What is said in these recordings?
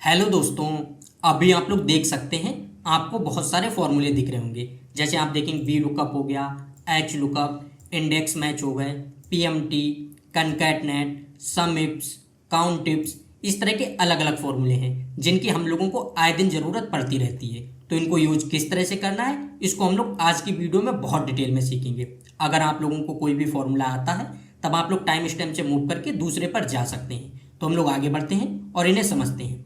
Hello दोस्तों। अभी आप लोग देख सकते हैं, आपको बहुत सारे फॉर्मूले दिख रहे होंगे। जैसे आप देखेंगे वी लुकअप हो गया, एच लुकअप, इंडेक्स मैच हो गए, पीएमटी, कनकैटनेट, सम इप्स, काउंट इप्स। इस तरह के अलग अलग फॉर्मूले हैं जिनकी हम लोगों को आए दिन ज़रूरत पड़ती रहती है। तो इनको यूज किस तरह से करना है, इसको हम लोग आज की वीडियो में बहुत डिटेल में सीखेंगे। अगर आप लोगों को कोई भी फॉर्मूला आता है तब आप लोग टाइम स्टैम्प से मूव करके दूसरे पर जा सकते हैं। तो हम लोग आगे बढ़ते हैं और इन्हें समझते हैं।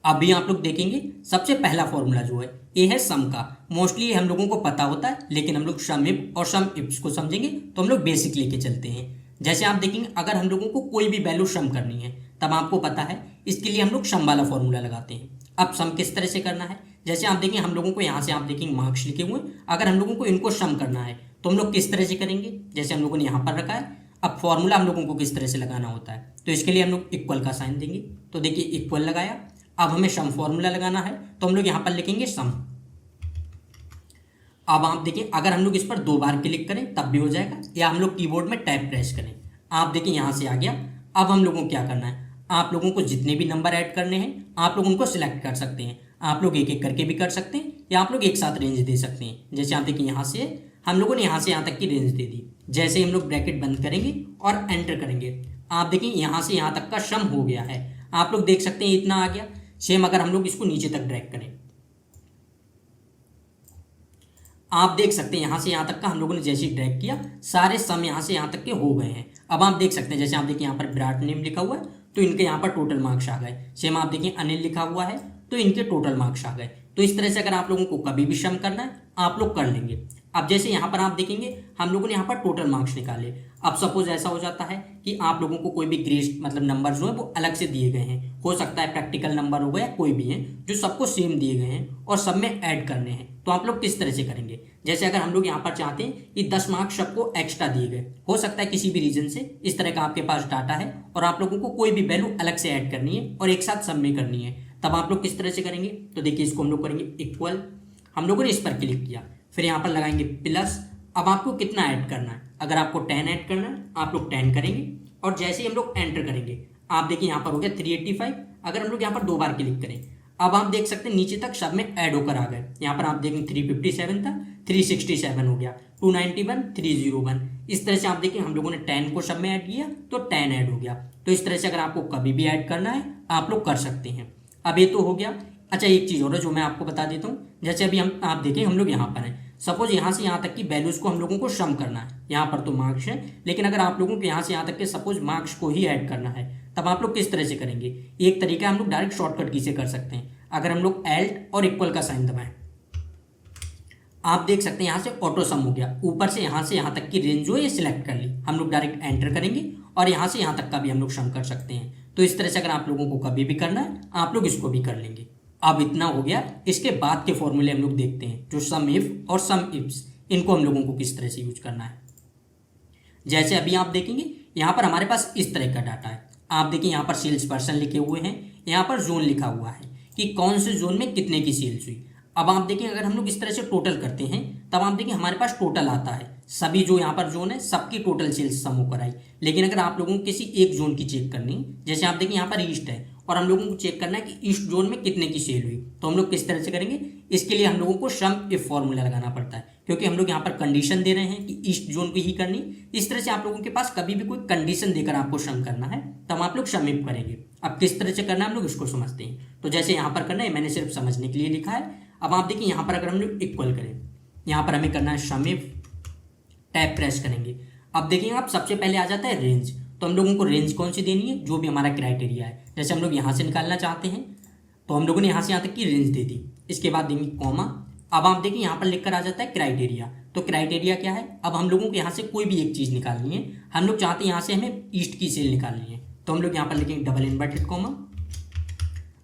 अभी आप लोग देखेंगे सबसे पहला फॉर्मूला जो है ये है सम का। मोस्टली ये हम लोगों को पता होता है, लेकिन हम लोग सम इफ और सम इफ्स को समझेंगे तो हम लोग बेसिक लेके चलते हैं। जैसे आप देखेंगे अगर हम लोगों को कोई भी वैल्यू सम करनी है तब आपको पता है इसके लिए हम लोग सम वाला फॉर्मूला लगाते हैं। अब सम किस तरह से करना है, जैसे आप देखेंगे हम लोगों को यहाँ से आप देखेंगे मार्क्स लिखे हुए हैं। अगर हम लोगों को इनको सम करना है तो हम लोग किस तरह से करेंगे, जैसे हम लोगों ने यहाँ पर रखा है। अब फॉर्मूला हम लोगों को किस तरह से लगाना होता है, तो इसके लिए हम लोग इक्वल का साइन देंगे। तो देखिए इक्वल लगाया। अब हमें सम फॉर्मूला लगाना है तो हम लोग यहां पर लिखेंगे सम। अब आप देखिए अगर हम लोग इस पर दो बार क्लिक करें तब भी हो जाएगा, या हम लोग कीबोर्ड में टैब प्रेस करें। आप देखिए यहां से आ गया। अब हम लोगों को क्या करना है, आप लोगों को जितने भी नंबर ऐड करने हैं आप लोग उनको सिलेक्ट कर सकते हैं। आप लोग एक एक करके भी कर सकते हैं या आप लोग एक साथ रेंज दे सकते हैं। जैसे आप देखिए यहाँ से हम लोगों ने यहाँ से यहाँ तक की रेंज दे दी। जैसे ही हम लोग ब्रैकेट बंद करेंगे और एंटर करेंगे, आप देखिए यहाँ से यहाँ तक का सम हो गया है। आप लोग देख सकते हैं इतना आ गया। सेम अगर हम लोग इसको नीचे तक ड्रैग करें, आप देख सकते हैं यहां से यहां तक का हम लोगों ने जैसे ही ड्रैग किया सारे सम यहां से यहां तक के हो गए हैं। अब आप देख सकते हैं जैसे आप देखिए यहां पर विराट नेम लिखा हुआ है तो इनके यहां पर टोटल मार्क्स आ गए। सेम आप देखिए अनिल लिखा हुआ है तो इनके टोटल मार्क्स आ गए। तो इस तरह से अगर आप लोगों को कभी भी सम करना है आप लोग कर लेंगे। अब जैसे यहाँ पर आप देखेंगे हम लोगों ने यहाँ पर टोटल मार्क्स निकाले। अब सपोज ऐसा हो जाता है कि आप लोगों को कोई भी ग्रेस मतलब नंबर जो है वो अलग से दिए गए हैं, हो सकता है प्रैक्टिकल नंबर हो गया कोई भी है जो सबको सेम दिए गए हैं और सब में ऐड करने हैं। तो आप लोग किस तरह से करेंगे, जैसे अगर हम लोग यहाँ पर चाहते हैं कि 10 मार्क्स सबको एक्स्ट्रा दिए गए, हो सकता है किसी भी रीजन से इस तरह का आपके पास डाटा है और आप लोगों को कोई भी वैल्यू अलग से ऐड करनी है और एक साथ सब में करनी है, तब आप लोग किस तरह से करेंगे। तो देखिए इसको हम लोग करेंगे इक्वल, हम लोगों ने इस पर क्लिक किया, फिर यहाँ पर लगाएंगे प्लस। अब आपको कितना ऐड करना है, अगर आपको 10 ऐड करना है आप लोग 10 करेंगे और जैसे ही हम लोग एंटर करेंगे आप देखिए यहाँ पर हो गया 385। अगर हम लोग यहाँ पर दो बार क्लिक करें, अब आप देख सकते हैं नीचे तक सब में ऐड होकर आ गए। यहाँ पर आप देखेंगे 357 था, 367 हो गया, 291, 301। इस तरह से आप देखिए हम लोगों ने 10 को सब में ऐड किया तो 10 ऐड हो गया। तो इस तरह से अगर आपको कभी भी ऐड करना है आप लोग कर सकते हैं। अब ये तो हो गया। अच्छा एक चीज़ और है जो मैं आपको बता देता हूँ। जैसे अभी हम आप देखें हम लोग यहाँ पर हैं, सपोज यहाँ से यहाँ तक की वैल्यूज़ को हम लोगों को सम करना है। यहाँ पर तो मार्क्स है, लेकिन अगर आप लोगों को यहाँ से यहाँ तक के सपोज मार्क्स को ही ऐड करना है तब आप लोग किस तरह से करेंगे। एक तरीका हम लोग डायरेक्ट शॉर्टकट की से कर सकते हैं। अगर हम लोग एल्ट और इक्वल का साइन दबाएं, आप देख सकते हैं यहाँ से ऑटो सम हो गया। ऊपर से यहाँ तक की रेंज जो है ये सिलेक्ट कर ली, हम लोग डायरेक्ट एंटर करेंगे और यहाँ से यहाँ तक का भी हम लोग सम कर सकते हैं। तो इस तरह से अगर आप लोगों को कभी भी करना है आप लोग इसको भी कर लेंगे। अब इतना हो गया। इसके बाद के फॉर्मूले हम लोग देखते हैं जो सम इफ और सम इफ्स, इनको हम लोगों को किस तरह से यूज करना है। जैसे अभी आप देखेंगे यहाँ पर हमारे पास इस तरह का डाटा है। आप देखिए यहाँ पर सेल्स पर्सन लिखे हुए हैं, यहाँ पर जोन लिखा हुआ है कि कौन से जोन में कितने की सेल्स हुई। अब आप देखिए अगर हम लोग इस तरह से टोटल करते हैं तब आप देखिए हमारे पास टोटल आता है, सभी जो यहाँ पर जोन है सबकी टोटल सेल्स सम होकर आई। लेकिन अगर आप लोगों को किसी एक जोन की चेक करनी, जैसे आप देखिए यहाँ पर ईस्ट है और हम लोगों को चेक करना है कि ईस्ट जोन में कितने की सेल हुई, तो हम लोग किस तरह से करेंगे। इसके लिए हम लोगों को सम इफ फॉर्मूला लगाना पड़ता है, क्योंकि हम लोग यहाँ पर कंडीशन दे रहे हैं कि ईस्ट जोन को ही करनी। इस तरह से आप लोगों के पास कभी भी कोई कंडीशन देकर आपको सम करना है तब आप लोग सम इफ करेंगे। अब किस तरह से करना है हम लोग इसको समझते हैं। तो जैसे यहाँ पर करना है मैंने सिर्फ समझने के लिए लिखा है। अब आप देखिए यहाँ पर अगर हम लोग इक्वल करें, यहाँ पर हमें करना है सम इफ, टैब प्रेस करेंगे। अब देखिए आप सबसे पहले आ जाता है रेंज, तो हम लोगों को रेंज कौन सी देनी है, जो भी हमारा क्राइटेरिया है। जैसे हम लोग यहाँ से निकालना चाहते हैं तो हम लोगों ने यहाँ से यहाँ तक की रेंज दे दी। इसके बाद देंगे कॉमा। अब आप देखिए यहाँ पर लिखकर आ जाता है क्राइटेरिया। तो क्राइटेरिया क्या है, अब हम लोगों को यहाँ से कोई भी एक चीज़ निकालनी है। हम लोग चाहते हैं यहाँ से हमें ईस्ट की सेल निकालनी है, तो हम लोग यहाँ पर लिखेंगे डबल इन्वर्टेड कॉमा।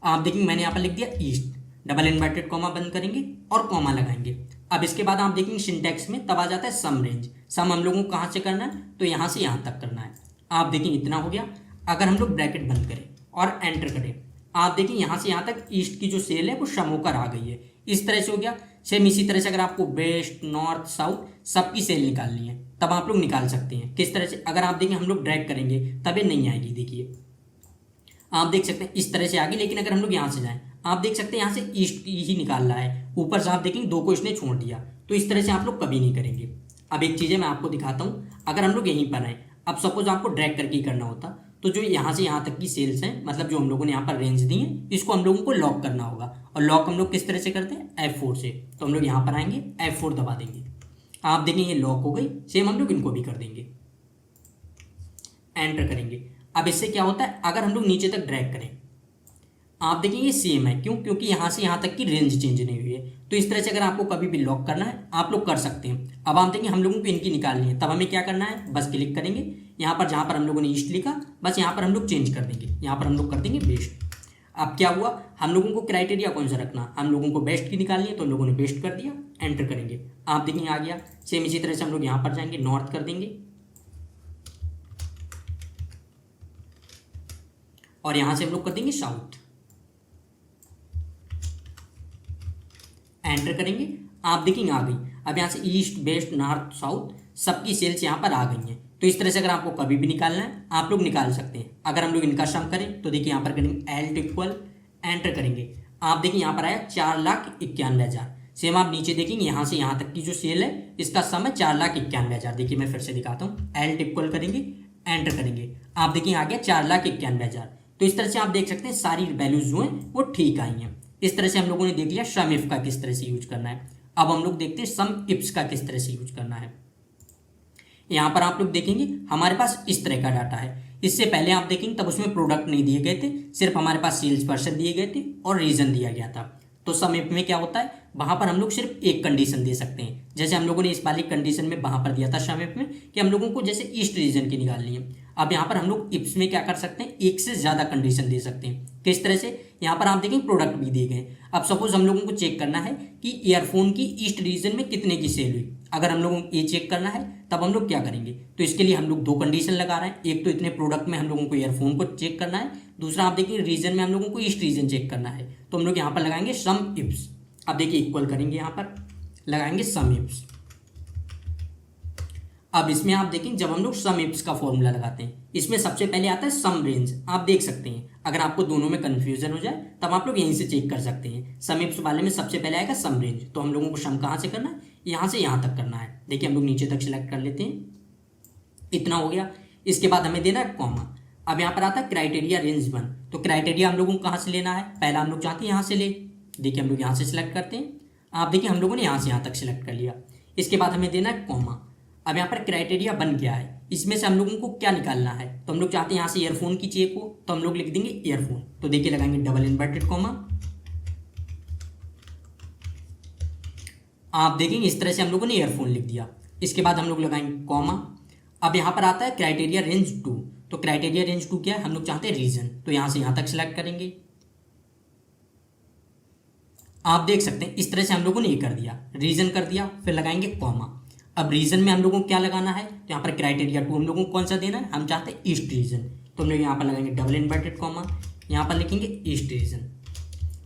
आप देखेंगे मैंने यहाँ पर लिख दिया ईस्ट, डबल इन्वर्टेड कॉमा बंद करेंगे और कॉमा लगाएंगे। अब इसके बाद आप देखेंगे सिंटैक्स में तब आ जाता है सम रेंज। सम हम लोगों को कहाँ से करना है, तो यहाँ से यहाँ तक करना है। आप देखेंगे इतना हो गया। अगर हम लोग ब्रैकेट बंद करें और एंटर करें, आप देखिए यहाँ से यहाँ तक ईस्ट की जो सेल है वो सम होकर आ गई है। इस तरह से हो गया। सेम इसी तरह से अगर आपको वेस्ट नॉर्थ साउथ सबकी सेल निकालनी है तब आप लोग निकाल सकते हैं। किस तरह से, अगर आप देखें हम लोग ड्रैग करेंगे तब ये नहीं आएगी। देखिए आप देख सकते हैं इस तरह से आगे, लेकिन अगर हम लोग यहाँ से जाएं, आप देख सकते हैं यहाँ से ईस्ट ही निकाल रहा है, ऊपर से आप देखेंगे 2 को इसने छोड़ दिया। तो इस तरह से आप लोग कभी नहीं करेंगे। अब एक चीज़ है मैं आपको दिखाता हूँ, अगर हम लोग यहीं पर हैं, अब सपोज आपको ड्रैग करके ही करना होता, तो जो यहाँ से यहाँ तक की सेल्स हैं, मतलब जो हम लोगों ने यहाँ पर रेंज दी है, इसको हम लोगों को लॉक करना होगा। और लॉक हम लोग किस तरह से करते हैं, F4 से। तो हम लोग यहाँ पर आएंगे, F4 दबा देंगे, आप देखेंगे ये लॉक हो गई। सेम हम लोग इनको भी कर देंगे, एंटर करेंगे। अब इससे क्या होता है, अगर हम लोग नीचे तक ड्रैग करें, आप देखेंगे ये सेम है, क्यों, क्योंकि यहाँ से यहाँ तक की रेंज चेंज नहीं हुई है। तो इस तरह से अगर आपको कभी भी लॉक करना है, आप लोग कर सकते हैं। अब आप देखेंगे हम लोगों को इनकी निकालनी है, तब हमें क्या करना है, बस क्लिक करेंगे यहाँ पर, जहाँ पर हम लोगों ने ईस्ट लिखा, बस यहाँ पर हम लोग चेंज कर देंगे, यहाँ पर हम लोग कर देंगे बेस्ट। अब क्या हुआ, हम लोगों को क्राइटेरिया कौन सा रखना, हम लोगों को बेस्ट की निकालनी है, तो हम लोगों ने बेस्ट कर दिया, एंटर करेंगे, आप देखेंगे आ गया। सेम इसी तरह से हम लोग यहाँ पर जाएंगे, नॉर्थ कर देंगे, और यहाँ से हम लोग कर देंगे साउथ, एंटर करेंगे, आप देखेंगे आ गई। अब यहाँ से ईस्ट वेस्ट नॉर्थ साउथ सबकी सेल्स यहाँ पर आ गई हैं। तो इस तरह से अगर आपको कभी भी निकालना है, आप लोग निकाल सकते हैं। अगर हम लोग इनका सम करें तो देखिए यहाँ पर करेंगे एल्ट इक्वल, एंटर करेंगे, आप देखिए यहाँ पर आया 4,91,000। सेम आप नीचे देखेंगे यहाँ से यहाँ तक की जो सेल है, इसका सम है 4,91,000। देखिए मैं फिर से दिखाता हूँ, एल्ट इक्वल करेंगे, एंटर करेंगे, आप देखिए आ गया 4,91,000। तो इस तरह से आप देख सकते हैं सारी वैल्यूज जो हैं वो ठीक आई हैं। इस तरह से हम लोगों ने देख लिया सम इफ का किस तरह से यूज करना है। अब हम लोग देखते हैं सम इफ्स का किस तरह से यूज करना है। यहाँ पर आप लोग देखेंगे हमारे पास इस तरह का डाटा है। इससे पहले आप देखेंगे तब उसमें प्रोडक्ट नहीं दिए गए थे, सिर्फ हमारे पास सेल्स पर्सन दिए गए थे और रीजन दिया गया था। तो सम इफ में क्या होता है, वहां पर हम लोग सिर्फ एक कंडीशन दे सकते हैं। जैसे हम लोगों ने इस वाली कंडीशन में वहां पर दिया था सम इफ में कि हम लोगों को जैसे ईस्ट रीजन की निकालनी है। अब यहाँ पर हम लोग इफ्स में क्या कर सकते हैं, एक से ज्यादा कंडीशन दे सकते हैं। किस तरह से, यहाँ पर आप देखेंगे प्रोडक्ट भी दिए गए। अब सपोज हम लोगों को चेक करना है कि ईयरफोन की ईस्ट रीजन में कितने की सेल हुई। अगर हम लोगों को ये चेक करना है तब हम लोग क्या करेंगे, तो इसके लिए हम लोग 2 कंडीशन लगा रहे हैं। एक तो इतने प्रोडक्ट में हम लोगों को ईयरफोन को चेक करना है, दूसरा आप देखिए रीजन में हम लोगों को ईस्ट रीजन चेक करना है। तो हम लोग यहाँ पर लगाएंगे सम इफ्स। अब देखिए इक्वल करेंगे, यहाँ पर लगाएंगे सम इफ्स। अब इसमें आप देखें जब हम लोग सम इफ्स का फॉर्मूला लगाते हैं, इसमें सबसे पहले आता है सम रेंज। आप देख सकते हैं अगर आपको दोनों में कंफ्यूजन हो जाए तब आप लोग यहीं से चेक कर सकते हैं। सम इफ्स वाले में सबसे पहले आएगा सम रेंज। तो हम लोगों को सम कहाँ से करना है, यहाँ से यहाँ तक करना है। देखिए हम लोग नीचे तक सिलेक्ट कर लेते हैं, इतना हो गया। इसके बाद हमें देना है कॉमा। अब यहाँ पर आता है क्राइटेरिया रेंज 1। तो क्राइटेरिया हम लोगों को कहाँ से लेना है, पहला हम लोग चाहते हैं यहाँ से ले। देखिए हम लोग यहाँ से सिलेक्ट करते हैं, आप देखिए हम लोगों ने यहाँ से यहाँ तक सिलेक्ट कर लिया। इसके बाद हमें देना है कॉमा। अब यहाँ पर क्राइटेरिया बन गया है, इसमें से हम लोगों को क्या निकालना है, तो हम लोग चाहते हैं यहाँ से ईयरफोन की चेक हो, तो हम लोग लिख देंगे ईयरफोन। तो देखिए लगाएंगे डबल इन्वर्टेड कॉमा, आप देखेंगे इस तरह से हम लोगों ने ईयरफोन लिख दिया। इसके बाद हम लोग लगाएंगे कॉमा। अब यहाँ पर आता है क्राइटेरिया रेंज 2। तो क्राइटेरिया रेंज 2 क्या है, हम लोग चाहते हैं रीजन। तो यहाँ से यहाँ तक सिलेक्ट करेंगे, आप देख सकते हैं इस तरह से हम लोगों ने ये कर दिया, रीजन कर दिया, फिर लगाएंगे कॉमा। अब रीजन में हम लोगों को क्या लगाना है, तो यहाँ पर क्राइटेरिया 2 हम लोगों को कौन सा देना है, हम चाहते हैं ईस्ट रीजन। तो हम लोग यहाँ पर लगाएंगे डबल इन्वर्टेड कॉमा, यहाँ पर लिखेंगे ईस्ट रीजन।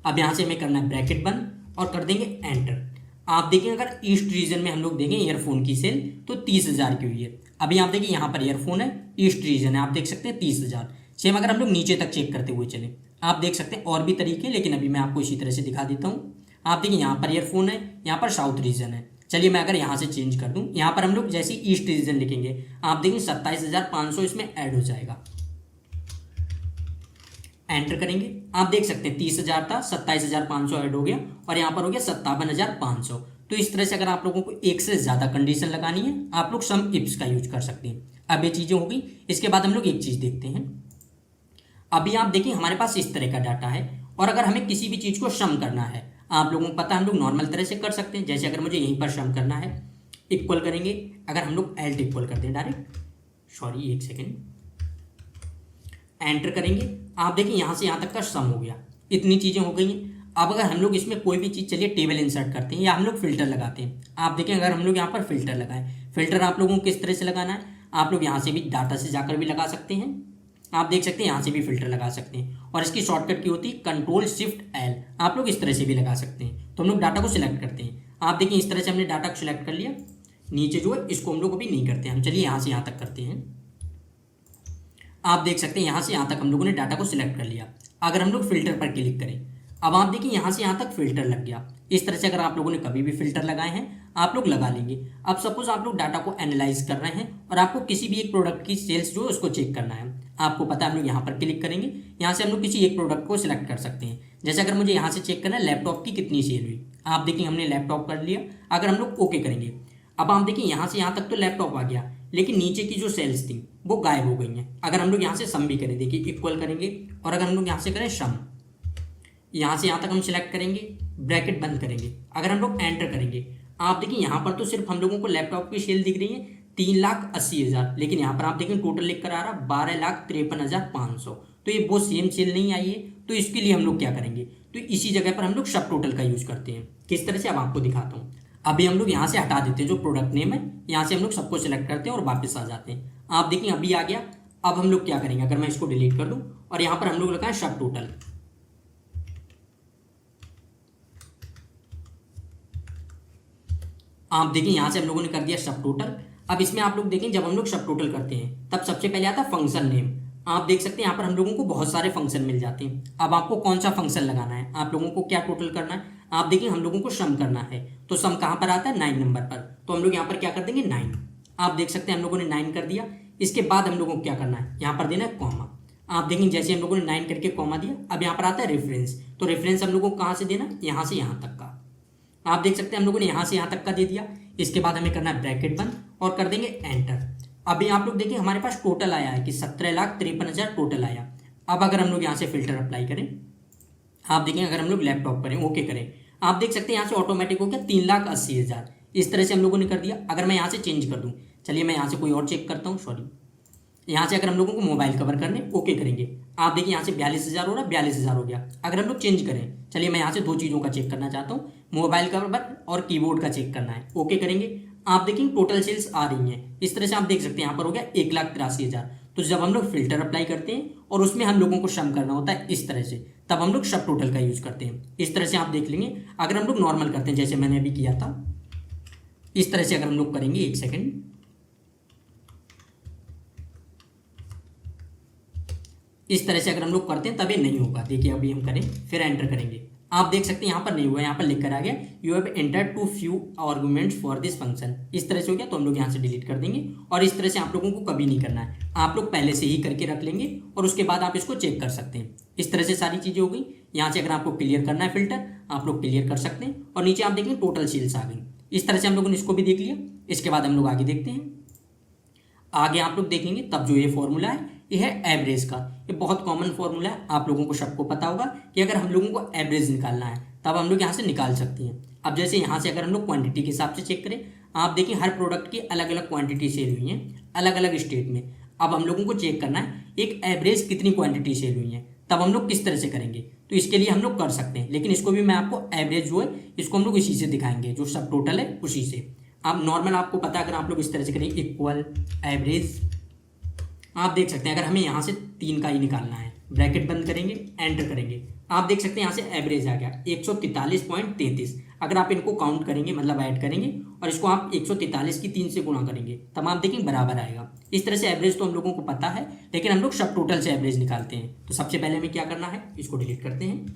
अब यहाँ से हमें करना है ब्रैकेट बंद और कर देंगे एंटर। आप देखें अगर ईस्ट रीजन में हम लोग देखें ईयरफोन की सेल तो 30,000 की हुई है। अभी आप देखिए यहाँ पर ईयरफोन है, ईस्ट रीजन है, आप देख सकते हैं 30,000। सेम अगर हम लोग नीचे तक चेक करते हुए चले, आप देख सकते हैं और भी तरीके, लेकिन अभी मैं आपको इसी तरह से दिखा देता हूँ। आप देखिए यहाँ पर ईयरफोन है, यहाँ पर साउथ रीजन है। चलिए मैं अगर यहाँ से चेंज कर दूँ, यहाँ पर हम लोग जैसे ईस्ट रीजन लिखेंगे, आप देखेंगे 27,500 इसमें ऐड हो जाएगा। एंटर करेंगे, आप देख सकते हैं 30,000 था, 27,500 ऐड हो गया और यहाँ पर हो गया 57,500। तो इस तरह से अगर आप लोगों को एक से ज़्यादा कंडीशन लगानी है, आप लोग सम इफ्स का यूज कर सकते हैं। अब ये चीज़ें हो गई। इसके बाद हम लोग एक चीज़ देखते हैं। अभी आप देखिए हमारे पास इस तरह का डाटा है और अगर हमें किसी भी चीज़ को सम करना है, आप लोगों को पता है हम लोग नॉर्मल तरह से कर सकते हैं। जैसे अगर मुझे यहीं पर सम करना है, इक्वल करेंगे, अगर हम लोग एल्ट इक्वल कर दें डायरेक्ट, सॉरी एक सेकेंड, एंटर करेंगे, आप देखिए यहाँ से यहाँ तक का सम हो गया। इतनी चीज़ें हो गई हैं। अब अगर हम लोग इसमें कोई भी चीज़, चलिए टेबल इंसर्ट करते हैं या हम लोग फिल्टर लगाते हैं। आप देखें अगर हम लोग यहाँ पर फिल्टर लगाएं, फिल्टर आप लोगों को किस तरह से लगाना है, आप लोग यहाँ से भी डाटा से जाकर भी लगा सकते हैं। आप देख सकते हैं यहाँ से भी फिल्टर लगा सकते हैं और इसकी शॉर्टकट की होती है Ctrl+Shift+L। आप लोग इस तरह से भी लगा सकते हैं। तो हम लोग डाटा को सिलेक्ट करते हैं, आप देखिए इस तरह से हमने डाटा को सिलेक्ट कर लिया। नीचे जो है इसको हम लोग अभी नहीं करते हैं, हम चलिए यहाँ से यहाँ तक करते हैं। आप देख सकते हैं यहाँ से यहाँ तक हम लोगों ने डाटा को सिलेक्ट कर लिया। अगर हम लोग फिल्टर पर क्लिक करें, अब आप देखिए यहाँ से यहाँ तक फिल्टर लग गया। इस तरह से अगर आप लोगों ने कभी भी फिल्टर लगाए हैं आप लोग लगा लेंगे। अब सपोज आप लोग डाटा को एनालाइज कर रहे हैं और आपको किसी भी एक प्रोडक्ट की सेल्स जो है उसको चेक करना है। आपको पता है हम लोग यहाँ पर क्लिक करेंगे, यहाँ से हम लोग किसी एक प्रोडक्ट को सिलेक्ट कर सकते हैं। जैसे अगर मुझे यहाँ से चेक करना है लैपटॉप की कितनी सेल हुई, आप देखिए हमने लैपटॉप कर लिया। अगर हम लोग ओके करेंगे, अब आप देखिए यहाँ से यहाँ तक तो लैपटॉप आ गया, लेकिन नीचे की जो सेल्स थी वो गायब हो गई हैं। अगर हम लोग यहाँ से सम भी करें, देखिए इक्वल करेंगे और अगर हम लोग यहाँ से करें सम, यहाँ से यहाँ तक हम सिलेक्ट करेंगे, ब्रैकेट बंद करेंगे, अगर हम लोग एंटर करेंगे, आप देखिए यहाँ पर तो सिर्फ हम लोगों को लैपटॉप की सेल दिख रही है 3,80,000, लेकिन यहाँ पर आप देखें टोटल लिख कर आ रहा 12,53,500। तो ये वो सेम सेल नहीं आई है। तो इसके लिए हम लोग क्या करेंगे, तो इसी जगह पर हम लोग सब टोटल का यूज करते हैं। किस तरह से अब आपको दिखाता हूँ। अभी हम लोग यहाँ से हटा देते हैं जो प्रोडक्ट नेम है, यहाँ से हम लोग सबको सिलेक्ट करते हैं और वापस आ जाते हैं। आप देखिए अभी आ गया। अब हम लोग क्या करेंगे, अगर मैं इसको डिलीट कर दूँ और यहाँ पर हम लोग लगाएं सब टोटल, आप देखिए यहाँ से हम लोगों ने कर दिया सब टोटल। अब इसमें आप लोग देखें जब हम लोग सब टोटल करते हैं तब सबसे पहले आता है फंक्शन नेम। आप देख सकते हैं यहाँ पर हम लोगों को बहुत सारे फंक्शन मिल जाते हैं। अब आपको कौन सा फंक्शन लगाना है, आप लोगों को क्या टोटल करना है, आप देखिए हम लोगों को सम करना है। तो सम कहाँ पर आता है 9 नंबर पर, तो हम लोग यहाँ पर क्या कर देंगे 9। आप देख सकते हैं हम लोगों ने 9 कर दिया। इसके बाद हम लोगों को क्या करना है, यहाँ पर देना है कॉमा। आप देखेंगे जैसे हम लोगों ने 9 करके कॉमा दिया, अब यहाँ पर आता है रेफरेंस। तो रेफरेंस हम लोगों को कहाँ से देना, यहाँ से यहाँ तक का। आप देख सकते हैं हम लोगों ने यहाँ से यहाँ तक का दे दिया। इसके बाद हमें करना है ब्रैकेट बंद और कर देंगे एंटर। अभी आप लोग देखिए हमारे पास टोटल आया है कि 17,53,000 टोटल आया। अब अगर हम लोग यहाँ से फिल्टर अप्लाई करें, आप देखें अगर हम लोग लैपटॉप करें, ओके करें, आप देख सकते हैं यहाँ से ऑटोमेटिक हो गया 3,80,000। इस तरह से हम लोगों ने कर दिया। अगर मैं यहाँ से चेंज कर दूँ, चलिए मैं यहाँ से कोई और चेक करता हूँ, सॉरी, यहाँ से अगर हम लोगों को मोबाइल कवर करने ओके करेंगे, आप देखिए यहाँ से 42,000 हो रहा है, 42,000 हो गया। अगर हम लोग चेंज करें, चलिए मैं यहाँ से दो चीज़ों का चेक करना चाहता हूँ, मोबाइल कवर और कीबोर्ड का चेक करना है, ओके करेंगे। आप देखिए टोटल सेल्स आ रही हैं। इस तरह से आप देख सकते हैं यहाँ पर हो गया 1,83,000। तो जब हम लोग फिल्टर अप्लाई करते हैं और उसमें हम लोगों को सम करना होता है इस तरह से, तब हम लोग सब टोटल का यूज करते हैं। इस तरह से आप देख लेंगे। अगर हम लोग नॉर्मल करते हैं जैसे मैंने अभी किया था, इस तरह से अगर हम लोग करेंगे, एक सेकेंड, इस तरह से अगर हम लोग करते हैं तब ये नहीं होगा। देखिए अभी हम करें, फिर एंटर करेंगे, आप देख सकते हैं यहाँ पर नहीं हुआ, यहाँ पर लिख कर आ गया you have entered too few arguments for this function. इस तरह से हो गया, तो हम लोग यहाँ से डिलीट कर देंगे। और इस तरह से आप लोगों को कभी नहीं करना है, आप लोग पहले से ही करके रख लेंगे और उसके बाद आप इसको चेक कर सकते हैं। इस तरह से सारी चीज़ें हो गई। यहाँ से अगर आपको क्लियर करना है फिल्टर, आप लोग क्लियर कर सकते हैं। और नीचे आप देखेंगे टोटल सेल्स आ गई। इस तरह से हम लोगों ने इसको भी देख लिया। इसके बाद हम लोग आगे देखते हैं। आगे आप लोग देखेंगे तब जो ये फॉर्मूला है ये है एवरेज का। ये बहुत कॉमन फॉर्मूला है, आप लोगों को सबको पता होगा कि अगर हम लोगों को एवरेज निकालना है तब हम लोग यहाँ से निकाल सकते हैं। अब जैसे यहाँ से अगर हम लोग क्वांटिटी के हिसाब से चेक करें, आप देखिए हर प्रोडक्ट की अलग अलग क्वांटिटी सेल हुई हैं अलग अलग स्टेट में। अब हम लोगों को चेक करना है एक एवरेज कितनी क्वांटिटी सेल हुई है, तब हम लोग किस तरह से करेंगे। तो इसके लिए हम लोग कर सकते हैं, लेकिन इसको भी मैं आपको एवरेज जो है इसको हम लोग इसी से दिखाएंगे, जो सब टोटल है उसी से। अब नॉर्मल आपको पता है, अगर आप लोग इस तरह से करेंगे इक्वल एवरेज, आप देख सकते हैं अगर हमें यहाँ से 3 का ही निकालना है, ब्रैकेट बंद करेंगे, एंटर करेंगे, आप देख सकते हैं यहाँ से एवरेज आ गया 143.33। अगर आप इनको काउंट करेंगे मतलब ऐड करेंगे और इसको आप 143 की 3 से गुणा करेंगे तब आप देखेंगे बराबर आएगा। इस तरह से एवरेज तो हम लोगों को पता है, लेकिन हम लोग सब टोटल से एवरेज निकालते हैं। तो सबसे पहले हमें क्या करना है, इसको डिलीट करते हैं,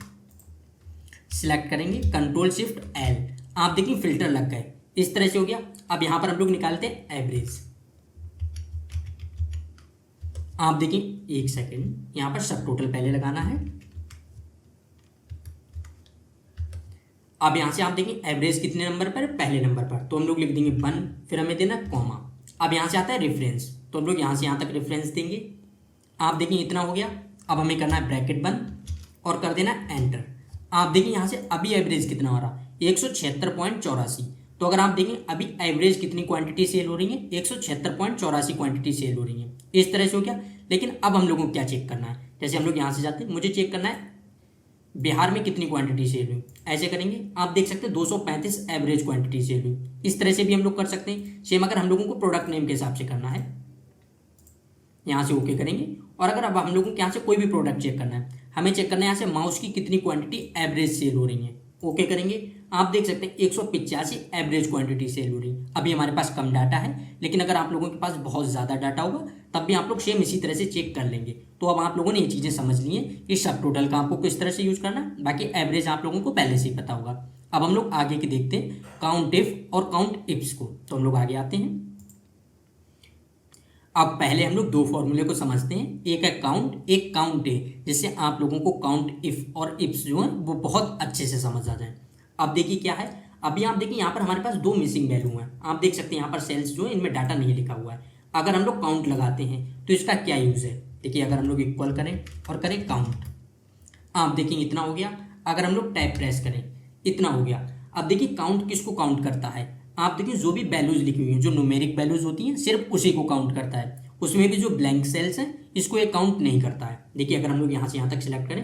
सिलेक्ट करेंगे, कंट्रोल शिफ्ट एल, आप देखिए फिल्टर लग गए। इस तरह से हो गया। अब यहाँ पर हम लोग निकालते हैं एवरेज। आप देखिए एक सेकेंड, यहाँ पर सब टोटल पहले लगाना है। अब यहाँ से आप देखें एवरेज कितने नंबर पर, पहले नंबर पर, तो हम लोग लिख देंगे 1, फिर हमें देना कॉमा। अब यहाँ से आता है रेफरेंस, तो हम लोग यहाँ से यहाँ तक रेफरेंस देंगे। आप देखिए इतना हो गया। अब हमें करना है ब्रैकेट बंद और कर देना एंटर। आप देखिए यहाँ से अभी एवरेज कितना हो रहा, 176.84। तो अगर आप देखें अभी एवरेज कितनी क्वांटिटी सेल हो रही है, 176.84 क्वांटिटी सेल हो रही है। इस तरह से हो गया। लेकिन अब हम लोगों को क्या चेक करना है, जैसे हम लोग यहाँ से जाते हैं, मुझे चेक करना है बिहार में कितनी क्वांटिटी सेल हुई, ऐसे करेंगे। आप देख सकते हैं 235 एवरेज क्वांटिटी सेल हुई। इस तरह से भी हम लोग कर सकते हैं। सेम अगर हम लोगों को प्रोडक्ट नेम के हिसाब से करना है, यहाँ से ओके करेंगे। और अगर अब हम लोगों को यहाँ से कोई भी प्रोडक्ट चेक करना है, हमें चेक करना है यहाँ से माउस की कितनी क्वांटिटी एवरेज सेल हो रही है, ओके करेंगे। आप देख सकते हैं 185 एवरेज क्वांटिटी सेल हो रही है। अभी हमारे पास कम डाटा है, लेकिन अगर आप लोगों के पास बहुत ज़्यादा डाटा होगा तब भी आप लोग सेम इसी तरह से चेक कर लेंगे। तो अब आप लोगों ने ये चीज़ें समझ ली हैं कि सब टोटल का आपको किस तरह से यूज़ करना है, बाकी एवरेज आप लोगों को पहले से ही पता होगा। अब हम लोग आगे के देखते हैं काउंट इफ और काउंट इफ्स को। तो हम लोग आगे आते हैं। अब पहले हम लोग दो फॉर्मूले को समझते हैं, एक है काउंट, एक काउंट है, जिससे आप लोगों को काउंट इफ और इफ्स जो है वो बहुत अच्छे से समझ आ जाए। अब देखिए क्या है, अभी आप देखिए यहाँ पर हमारे पास दो मिसिंग वैल्यू हैं। आप देख सकते हैं यहाँ पर सेल्स जो है इनमें डाटा नहीं लिखा हुआ है। अगर हम लोग काउंट लगाते हैं तो इसका क्या यूज़ है, देखिए अगर हम लोग इक्वल करें और करें काउंट, आप देखिए इतना हो गया। अगर हम लोग टैब प्रेस करें इतना हो गया। अब देखिए काउंट किसको काउंट करता है, आप देखिए जो भी वैल्यूज लिखी हुई हैं, जो न्यूमेरिक वैल्यूज होती हैं सिर्फ उसी को काउंट करता है। उसमें भी जो ब्लैंक सेल्स हैं इसको ये काउंट नहीं करता है। देखिए अगर हम लोग यहाँ से यहाँ तक सिलेक्ट करें,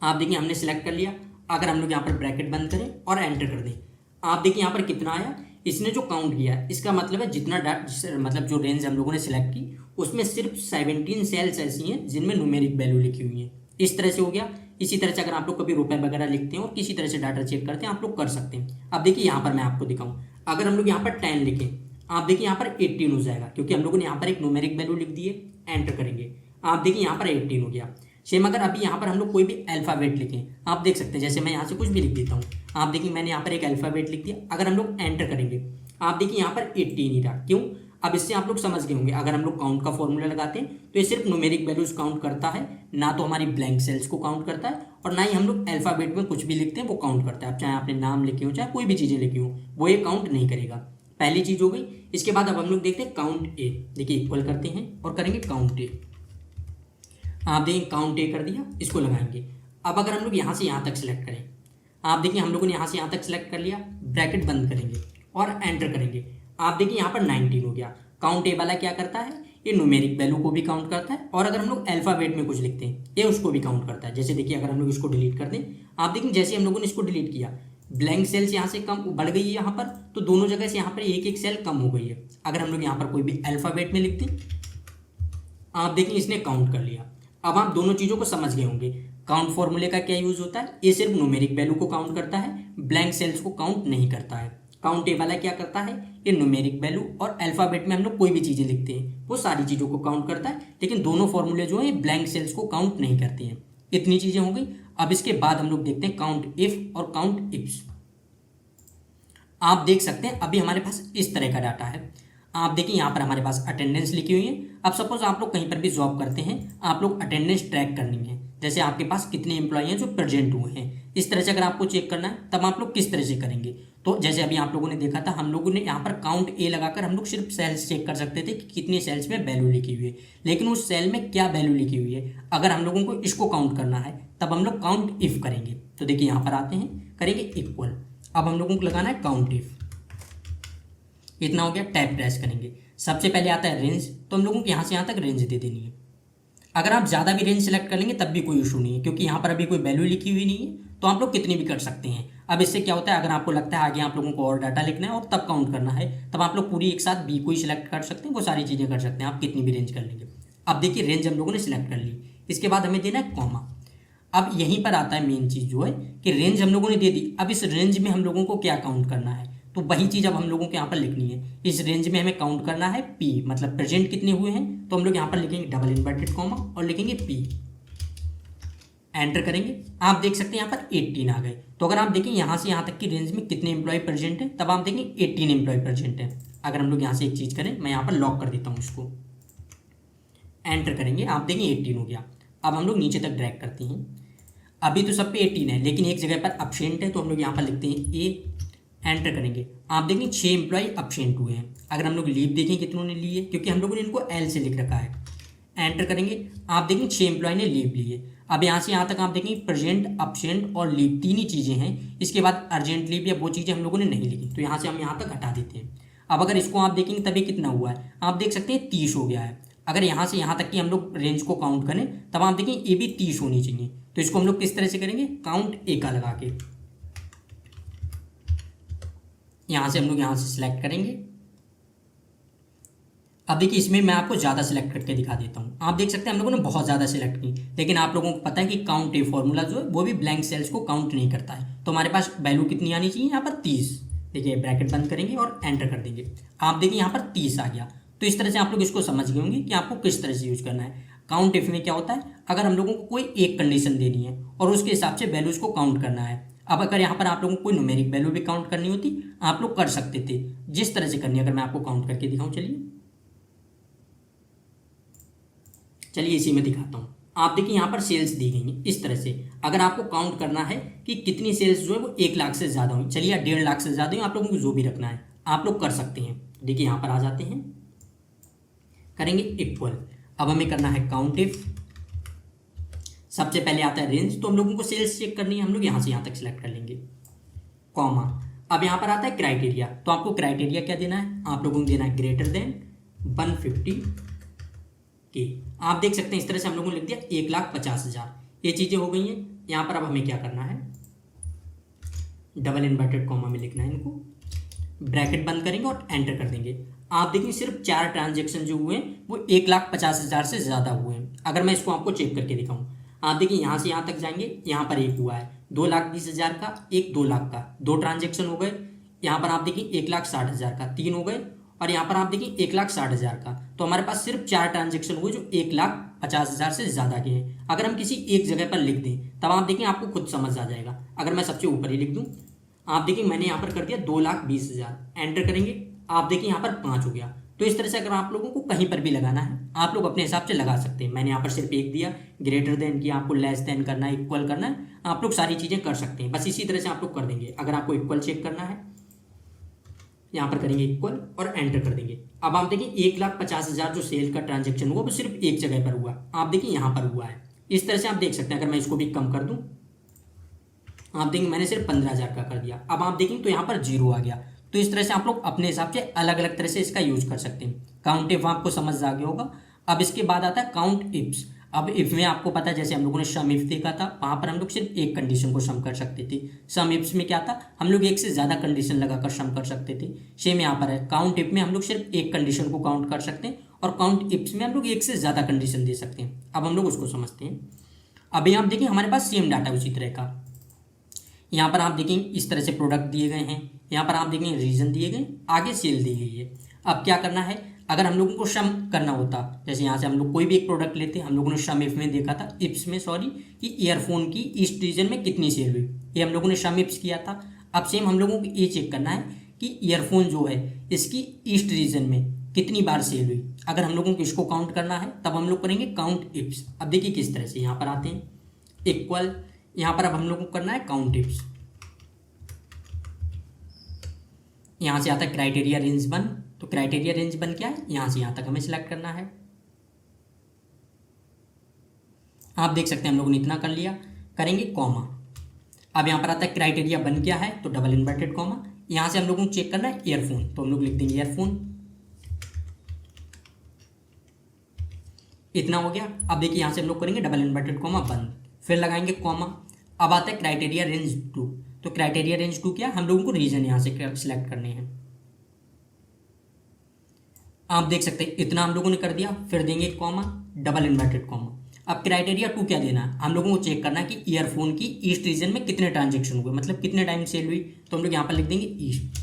आप देखिए हमने सिलेक्ट कर लिया। अगर हम लोग यहाँ पर ब्रैकेट बंद करें और एंटर कर दें, आप देखिए यहाँ पर कितना आया, इसने जो काउंट किया इसका मतलब है जितना मतलब जो रेंज हम लोगों ने सिलेक्ट की उसमें सिर्फ 17 सेल्स ऐसी हैं जिनमें न्यूमेरिक वैल्यू लिखी हुई है। इस तरह से हो गया। इसी तरह से अगर आप लोग कभी रुपए वगैरह लिखते हैं और किसी तरह से डाटा चेक करते हैं आप लोग कर सकते हैं। अब देखिए यहाँ पर मैं आपको दिखाऊं, अगर हम लोग यहाँ पर 10 लिखें, आप देखिए यहाँ पर 18 हो जाएगा, क्योंकि हम लोगों ने यहाँ पर एक न्यूमेरिक वैल्यू लिख दी है। एंटर करेंगे, आप देखिए यहाँ पर 18 हो गया। सेम अगर अभी यहाँ पर हम लोग कोई भी अल्फ़ाबेट लिखें, आप देख सकते हैं, जैसे मैं यहाँ से कुछ भी लिख देता हूँ, आप देखिए मैंने यहाँ पर एक अल्फ़ाबेट लिख दिया। अगर हम लोग एंटर करेंगे, आप देखिए यहाँ पर 18 ही रहा। क्यों, अब इससे आप लोग समझ गए होंगे, अगर हम लोग काउंट का फॉर्मूला लगाते हैं तो ये सिर्फ न्यूमेरिक वैल्यूज काउंट करता है, ना तो हमारी ब्लैंक सेल्स को काउंट करता है और ना ही हम लोग अल्फ़ाबेट में कुछ भी लिखते हैं वो काउंट करता है। अब चाहे आपने नाम लिखे हो चाहे कोई भी चीज़ें लिखी हो वो ये काउंट नहीं करेगा। पहली चीज़ हो गई। इसके बाद अब हम लोग देखते हैं काउंट ए। देखिए इक्वल करते हैं और करेंगे काउंट ए। आप देखिए काउंट ए कर दिया, इसको लगाएंगे। अब अगर हम लोग यहाँ से यहाँ तक सिलेक्ट करें, आप देखिए हम लोगों ने यहाँ से यहाँ तक सिलेक्ट कर लिया, ब्रैकेट बंद करेंगे और एंटर करेंगे। आप देखिए यहाँ पर 19 हो गया। काउंट ए वाला क्या करता है, ये न्यूमेरिक वैल्यू को भी काउंट करता है और अगर हम लोग अल्फ़ाबेट में कुछ लिखते हैं ये उसको भी काउंट करता है। जैसे देखिए अगर हम लोग इसको डिलीट कर दें, आप देखिए जैसे हम लोगों ने इसको डिलीट किया ब्लैंक सेल्स यहाँ से कम बढ़ गई है यहाँ पर, तो दोनों जगह से यहाँ पर एक एक सेल कम हो गई है। अगर हम लोग यहाँ पर कोई भी अल्फ़ाबेट में लिखते हैं, आप देखिए इसने काउंट कर लिया। अब आप दोनों चीज़ों को समझ गए होंगे। काउंट फॉर्मूले का क्या यूज़ होता है, ये सिर्फ न्यूमेरिक वैल्यू को काउंट करता है, ब्लैंक सेल्स को काउंट नहीं करता है। काउंट ए वाला क्या करता है, ये न्यूमेरिक वैल्यू और अल्फ़ाबेट में हम लोग कोई भी चीज़ें लिखते हैं वो सारी चीज़ों को काउंट करता है, लेकिन दोनों फॉर्मूले जो है ब्लैंक सेल्स को काउंट नहीं करते हैं। इतनी चीज़ें हो गई। अब इसके बाद हम लोग देखते हैं काउंट इफ और काउंट इफ्स। आप देख सकते हैं अभी हमारे पास इस तरह का डाटा है। आप देखिए यहाँ पर हमारे पास अटेंडेंस लिखी हुई है। अब सपोज आप लोग कहीं पर भी जॉब करते हैं, आप लोग अटेंडेंस ट्रैक करनी है, जैसे आपके पास कितने एम्प्लॉय हैं जो प्रेजेंट हुए हैं, इस तरह से अगर आपको चेक करना है तब आप लोग किस तरह से करेंगे। तो जैसे अभी आप लोगों ने देखा था, हम लोगों ने यहाँ पर काउंट ए लगाकर हम लोग सिर्फ सेल्स चेक कर सकते थे कि कितनी सेल्स में वैल्यू लिखी हुई है, लेकिन उस सेल में क्या वैल्यू लिखी हुई है। अगर हम लोगों को इसको काउंट करना है तब हम लोग काउंट इफ करेंगे। तो देखिए यहाँ पर आते हैं, करेंगे इक्वल। अब हम लोगों को लगाना है काउंट इफ। इतना हो गया, टैब प्रेस करेंगे। सबसे पहले आता है रेंज, तो हम लोगों को यहाँ से यहाँ तक रेंज दे देनी है। अगर आप ज़्यादा भी रेंज सेलेक्ट कर लेंगे तब भी कोई इशू नहीं है, क्योंकि यहाँ पर अभी कोई वैल्यू लिखी हुई नहीं है, तो आप लोग कितनी भी कर सकते हैं। अब इससे क्या होता है, अगर आपको लगता है आगे आप लोगों को और डाटा लिखना है और तब काउंट करना है, तब आप लोग पूरी एक साथ बी को ही सिलेक्ट कर सकते हैं, वो सारी चीज़ें कर सकते हैं, आप कितनी भी रेंज कर लेंगे। अब देखिए रेंज हम लोगों ने सिलेक्ट कर ली, इसके बाद हमें देना है कॉमा। अब यहीं पर आता है मेन चीज़ जो है कि रेंज हम लोगों ने दे दी। अब इस रेंज में हम लोगों को क्या काउंट करना है, तो वही चीज़ अब हम लोगों को यहाँ पर लिखनी है। इस रेंज में हमें काउंट करना है पी, मतलब प्रेजेंट कितने हुए हैं, तो हम लोग यहाँ पर लिखेंगे डबल इन्वर्टेड कॉमा और लिखेंगे पी। एंटर करेंगे, आप देख सकते हैं यहाँ पर 18 आ गए। तो अगर आप देखें यहाँ से यहाँ तक की रेंज में कितने एम्प्लॉय प्रेजेंट हैं, तब आप देखें 18 एम्प्लॉय प्रेजेंट हैं। अगर हम लोग यहाँ से एक चीज़ करें, मैं यहाँ पर लॉक कर देता हूँ इसको, एंटर करेंगे, आप देखें 18 हो गया। अब हम लोग नीचे तक ड्रैग करते हैं। अभी तो सब पे 18 है, लेकिन एक जगह पर अपसेंट है, तो हम लोग यहाँ पर लिखते हैं ए। एंटर करेंगे, आप देखेंगे 6 एम्प्लॉय अपसेंट हुए हैं। अगर हम लोग लीव देखें कितनों ने ली है, क्योंकि हम लोगों ने इनको एल से लिख रखा है। एंटर करेंगे, आप देखेंगे 6 एम्प्लॉय ने लीव ली है। अब यहाँ से यहाँ तक आप देखेंगे प्रेजेंट, अपसेंट और लीव तीन ही चीज़ें हैं। इसके बाद अर्जेंट लीव या वो चीज़ें हम लोगों ने नहीं लिखी, तो यहाँ से हम यहाँ तक हटा देते हैं। अब अगर इसको आप देखेंगे तभी कितना हुआ है, आप देख सकते हैं 30 हो गया है। अगर यहाँ से यहाँ तक की हम लोग रेंज को काउंट करें तब आप देखें ये भी 30 होनी चाहिए। तो इसको हम लोग किस तरह से करेंगे, काउंट ए का लगा के यहाँ से हम लोग यहाँ से सिलेक्ट करेंगे। अब देखिए इसमें मैं आपको ज़्यादा सिलेक्ट करके दिखा देता हूँ। आप देख सकते हैं हम लोगों ने बहुत ज़्यादा सिलेक्ट की, लेकिन आप लोगों को पता है कि काउंट ए फॉर्मूला जो है वो भी ब्लैंक सेल्स को काउंट नहीं करता है। तो हमारे पास वैल्यू कितनी आनी चाहिए, यहाँ पर 30। देखिए ब्रैकेट बंद करेंगे और एंटर कर देंगे, आप देखिए यहाँ पर 30 आ गया। तो इस तरह से आप लोग इसको समझ गए होंगे कि आपको किस तरह से यूज करना है। काउंट इफ में क्या होता है, अगर हम लोगों को कोई एक कंडीशन देनी है और उसके हिसाब से वैल्यूज को काउंट करना है। अब अगर यहाँ पर आप लोगों को कोई न्यूमेरिक वैल्यू भी काउंट करनी होती, आप लोग कर सकते थे। जिस तरह से करनी है, अगर मैं आपको काउंट करके दिखाऊं, चलिए इसी में दिखाता हूँ। आप देखिए यहाँ पर सेल्स दी गई हैं इस तरह से। अगर आपको काउंट करना है कि कितनी सेल्स जो है वो 1 लाख से ज़्यादा हुई, चलिए 1.5 लाख से ज़्यादा हुई, आप लोगों को जो भी रखना है आप लोग कर सकते हैं। देखिए यहाँ पर आ जाते हैं, करेंगे इक्वल। अब हमें करना है काउंट इफ। सबसे पहले आता है रेंज, तो हम लोगों को सेल्स चेक करनी है, हम लोग यहाँ से यहाँ तक सिलेक्ट कर लेंगे, कॉमा। अब यहाँ पर आता है क्राइटेरिया, तो आपको क्राइटेरिया क्या देना है, आप लोगों को देना है ग्रेटर देन 150 के। आप देख सकते हैं इस तरह से हम लोगों ने लिख दिया 1,50,000। ये चीज़ें हो गई हैं। यहाँ पर अब हमें क्या करना है, डबल इन्वर्टेड कॉमा में लिखना है इनको, ब्रैकेट बंद करेंगे और एंटर कर देंगे। आप देखिए सिर्फ 4 ट्रांजेक्शन जो हुए हैं वो 1,50,000 से ज़्यादा हुए हैं। अगर मैं इसको आपको चेक करके दिखाऊं, आप देखिए यहाँ से यहाँ तक जाएंगे, यहाँ पर एक हुआ है 2,20,000 का, एक 2 लाख का, 2 ट्रांजेक्शन हो गए। यहाँ पर आप देखिए 1,60,000 का 3 हो गए, और यहाँ पर आप देखिए 1,60,000 का। तो हमारे पास सिर्फ 4 ट्रांजेक्शन हुए जो 1,50,000 से ज़्यादा के हैं। अगर हम किसी एक जगह पर लिख दें तब आप देखिए आपको खुद समझ आ जाएगा। अगर मैं सबसे ऊपर ही लिख दूँ, आप देखिए मैंने यहाँ पर कर दिया 2,20,000, एंटर करेंगे, आप देखिए यहाँ पर 5 हो गया। तो इस तरह से अगर आप लोगों को कहीं पर भी लगाना है आप लोग अपने हिसाब से लगा सकते हैं। मैंने यहाँ पर सिर्फ एक दिया, ग्रेटर देन की, आपको लेस देन करना है, इक्वल करना है, आप लोग सारी चीज़ें कर सकते हैं। बस इसी तरह से आप लोग कर देंगे। अगर आपको इक्वल चेक करना है, यहाँ पर करेंगे इक्वल और एंटर कर देंगे। अब आप देखिए 1,50,000 जो सेल का ट्रांजेक्शन हुआ वो सिर्फ एक जगह पर हुआ, आप देखिए यहाँ पर हुआ है। इस तरह से आप देख सकते हैं। अगर मैं इसको भी कम कर दूँ, आप देखेंगे मैंने सिर्फ 15,000 का कर दिया। अब आप देखेंगे तो यहाँ पर 0 आ गया। तो इस तरह से आप लोग अपने हिसाब से अलग अलग तरह से इसका यूज कर सकते हैं। काउंट इफ आपको समझ आ गया होगा। अब इसके बाद आता है काउंट इफ्स। अब इफ में आपको पता है, जैसे हम लोगों ने सम इफ देखा था, वहां पर हम लोग सिर्फ एक कंडीशन को सम कर सकते थे। सम इफ्स में क्या था, हम लोग एक से ज़्यादा कंडीशन लगाकर सम कर सकते थे। सेम यहाँ पर है, काउंट इफ में हम लोग सिर्फ एक कंडीशन को काउंट कर सकते हैं, और काउंट इफ्स में हम लोग एक से ज़्यादा कंडीशन दे सकते हैं। अब हम लोग उसको समझते हैं। अभी आप देखिए हमारे पास सेम डाटा उसी तरह का, यहाँ पर आप देखेंगे इस तरह से प्रोडक्ट दिए गए हैं, यहाँ पर आप देखेंगे रीजन दिए गए, आगे सेल दी गई है। अब क्या करना है, अगर हम लोगों को सम करना होता, जैसे यहाँ से हम लोग कोई भी एक प्रोडक्ट लेते हैं, हम लोगों ने सम इफ में देखा था, इफ्स में सॉरी, कि ईयरफोन की ईस्ट रीजन में कितनी सेल हुई, ये हम लोगों ने सम इफ्स किया था। अब सेम हम लोगों को ये चेक करना है कि ईयरफोन जो है इसकी ईस्ट रीजन में कितनी बार सेल हुई। अगर हम लोगों को इसको काउंट करना है तब हम लोग करेंगे काउंट इफ्स। अब देखिए किस तरह से, यहाँ पर आते हैं इक्वल, यहाँ पर अब हम लोगों को करना है काउंट इफ्स। यहाँ से आता है क्राइटेरिया रेंज 1, तो क्राइटेरिया रेंज 1 क्या है, यहाँ से यहाँ तक हमें सिलेक्ट करना है। आप देख सकते हैं हम लोगों ने इतना कर लिया, करेंगे कॉमा। अब यहाँ पर आता है क्राइटेरिया 1 क्या है, तो डबल इन्वर्टेड कॉमा। यहाँ से हम लोगों को चेक करना है ईयरफोन, तो हम लोग लिख देंगे ईयरफोन, इतना हो गया। अब देखिए यहाँ से हम लोग करेंगे डबल इन्वर्टेड कॉमा बंद, फिर लगाएंगे कॉमा। अब आता है क्राइटेरिया रेंज 2, तो क्राइटेरिया रेंज 2 क्या, हम लोगों को रीजन यहाँ से सिलेक्ट करने हैं। आप देख सकते हैं इतना हम लोगों ने कर दिया, फिर देंगे कॉमा, डबल इन्वर्टेड कॉमा। अब क्राइटेरिया 2 क्या देना है, हम लोगों को चेक करना है कि ईयरफोन की ईस्ट रीजन में कितने ट्रांजेक्शन हुए, मतलब कितने टाइम सेल हुई। तो हम लोग यहाँ पर लिख देंगे ईस्ट,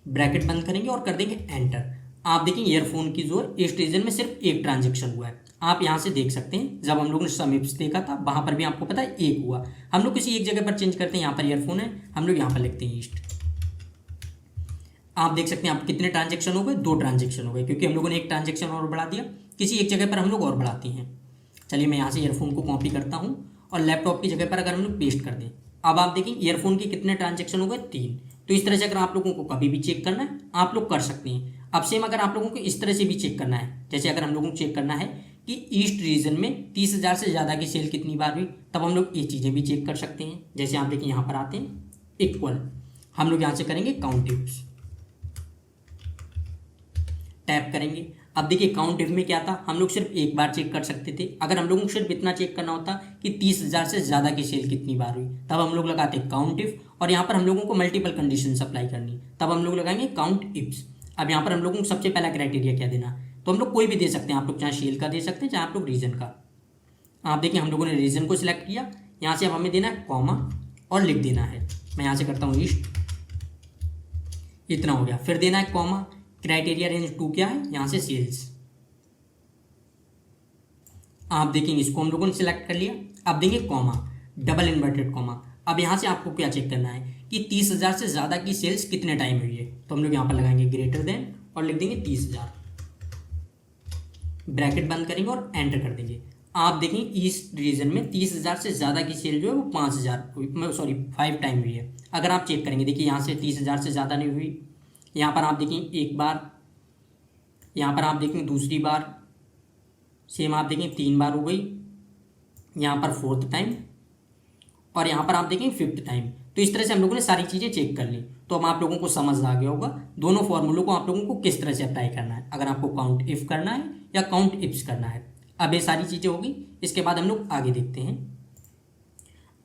ब्रैकेट बंद करेंगे और कर देंगे एंटर। आप देखेंगे ईयरफोन की जो है ईस्ट रीजन में सिर्फ एक ट्रांजेक्शन हुआ है। आप यहाँ से देख सकते हैं, जब हम लोगों ने सम इफ्स देखा था वहां पर भी आपको पता है एक हुआ। हम लोग किसी एक जगह पर चेंज करते हैं, यहाँ पर ईयरफोन है, हम लोग यहाँ पर लिखते हैं ईस्ट। आप देख सकते हैं आप कितने ट्रांजेक्शन हो गए, 2 ट्रांजेक्शन हो गए, क्योंकि हम लोगों ने एक ट्रांजेक्शन और बढ़ा दिया। किसी एक जगह पर हम लोग और बढ़ाते हैं। चलिए मैं यहाँ से ईयरफोन को कॉपी करता हूँ और लैपटॉप की जगह पर अगर हम लोग पेस्ट कर दें, अब आप देखेंगे ईयरफोन के कितने ट्रांजेक्शन हो गए, 3। तो इस तरह से अगर आप लोगों को कभी भी चेक करना है आप लोग कर सकते हैं। अब सेम अगर आप लोगों को इस तरह से भी चेक करना है, जैसे अगर हम लोगों को चेक करना है कि ईस्ट रीजन में 30,000 से ज़्यादा की सेल कितनी बार हुई, तब हम लोग ये चीज़ें भी चेक कर सकते हैं। जैसे आप देखिए यहाँ पर आते हैं इक्वल, हम लोग यहाँ से करेंगे काउंट इफ्स, टैप करेंगे। अब देखिए काउंट इफ में क्या था, हम लोग सिर्फ एक बार चेक कर सकते थे। अगर हम लोगों को सिर्फ इतना चेक करना होता कि 30,000 से ज़्यादा की सेल कितनी बार हुई, तब हम लोग लगाते काउंट इफ, और यहाँ पर हम लोगों को मल्टीपल कंडीशन अप्लाई करनी, तब हम लोग लगाएंगे काउंट इफ्स। अब यहाँ पर हम लोगों को सबसे पहला क्राइटेरिया क्या देना, तो हम लोग कोई भी दे सकते हैं। आप लोग चाहे सेल का दे सकते हैं, चाहे आप लोग रीजन का। आप देखिए हम लोगों ने रीजन को सिलेक्ट किया, यहाँ से अब हमें देना है कॉमा और लिख देना है, मैं यहाँ से करता हूँ ईस्ट, इतना हो गया। फिर देना है कॉमा, क्राइटेरिया रेंज 2 क्या है, यहाँ से सेल्स। आप देखेंगे इसको हम लोगों ने सिलेक्ट कर लिया। अब देंगे कॉमा, डबल इन्वर्टेड कॉमा। अब यहाँ से आपको क्या चेक करना है कि 30,000 से ज़्यादा की सेल्स कितने टाइम हुई है, तो हम लोग यहाँ पर लगाएंगे ग्रेटर देन और लिख देंगे 30,000, ब्रैकेट बंद करेंगे और एंटर कर देंगे। आप देखेंगे इस रीजन में 30,000 से ज़्यादा की सेल जो है वो 5 टाइम हुई है। अगर आप चेक करेंगे, देखिए यहाँ से 30,000 से ज़्यादा नहीं हुई, यहाँ पर आप देखेंगे एक बार, यहाँ पर आप देखेंगे दूसरी बार, सेम आप देखेंगे 3 बार हो गई, यहाँ पर 4th टाइम, और यहाँ पर आप देखेंगे 5th टाइम। तो इस तरह से हम लोगों ने सारी चीज़ें चेक कर ली। तो अब आप लोगों को समझ आ गया होगा दोनों फॉर्मूलों को आप लोगों को किस तरह से अप्लाई करना है, अगर आपको काउंट इफ करना है या काउंट इफ्स करना है। अब ये सारी चीज़ें होगी, इसके बाद हम लोग आगे देखते हैं।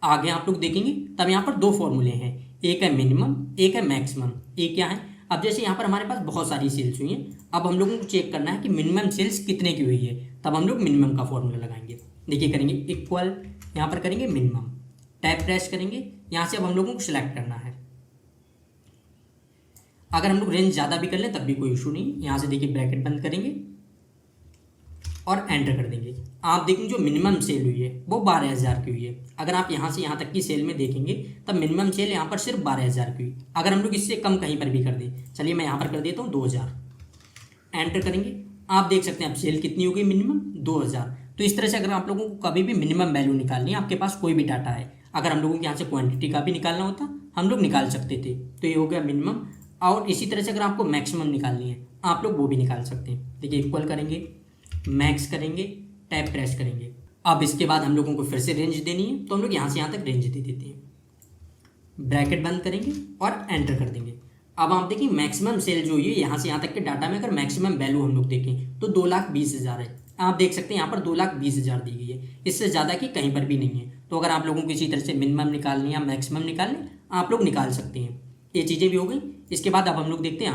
आगे आप लोग देखेंगे तब यहाँ पर 2 फॉर्मूले हैं, एक है मिनिमम, एक है मैक्सिमम। एक क्या है, अब जैसे यहाँ पर हमारे पास बहुत सारी सेल्स हुई हैं, अब हम लोगों को चेक करना है कि मिनिमम सेल्स कितने की हुई है, तब हम लोग मिनिमम का फॉर्मूला लगाएंगे। देखिए करेंगे इक्वल, यहाँ पर करेंगे मिनिमम, टैब प्रेस करेंगे, यहाँ से अब हम लोगों को सिलेक्ट करना है। अगर हम लोग रेंज ज़्यादा भी कर लें तब भी कोई इशू नहीं। यहाँ से देखिए ब्रैकेट बंद करेंगे और एंटर कर देंगे। आप देखेंगे जो मिनिमम सेल हुई है वो 12,000 की हुई है। अगर आप यहाँ से यहाँ तक की सेल में देखेंगे तब मिनिमम सेल यहाँ पर सिर्फ 12,000 की हुई। अगर हम लोग इससे कम कहीं पर भी कर दें, चलिए मैं यहाँ पर कर देता हूँ 2,000, एंटर करेंगे। आप देख सकते हैं अब सेल कितनी हो गई, मिनिमम 2,000। तो इस तरह से अगर आप लोगों को कभी भी मिनिमम वैल्यू निकालनी है, आपके पास कोई भी डाटा है, अगर हम लोगों को यहाँ से क्वांटिटी का भी निकालना होता हम लोग निकाल सकते थे। तो ये हो गया मिनिमम। और इसी तरह से अगर आपको मैक्सिमम निकालनी है आप लोग वो भी निकाल सकते हैं। देखिए इक्वल करेंगे, मैक्स करेंगे, टैब प्रेस करेंगे। अब इसके बाद हम लोगों को फिर से रेंज देनी है, तो हम लोग यहाँ से यहाँ तक रेंज दे देते हैं, ब्रैकेट बंद करेंगे और एंटर कर देंगे। अब आप देखिए मैक्सिमम सेल जो है यहाँ से यहाँ तक के डाटा में अगर मैक्सिमम वैल्यू हम लोग देखें तो 2,20,000 है। आप देख सकते हैं यहाँ पर 2,20,000 दी गई है, इससे ज़्यादा की कहीं पर भी नहीं है। तो अगर आप लोगों को इसी तरह से मिनिमम निकालनी या मैक्सिमम निकालनी, आप लोग निकाल सकते हैं। ये चीज़ें भी हो गई। इसके बाद अब हम लोग देखते हैं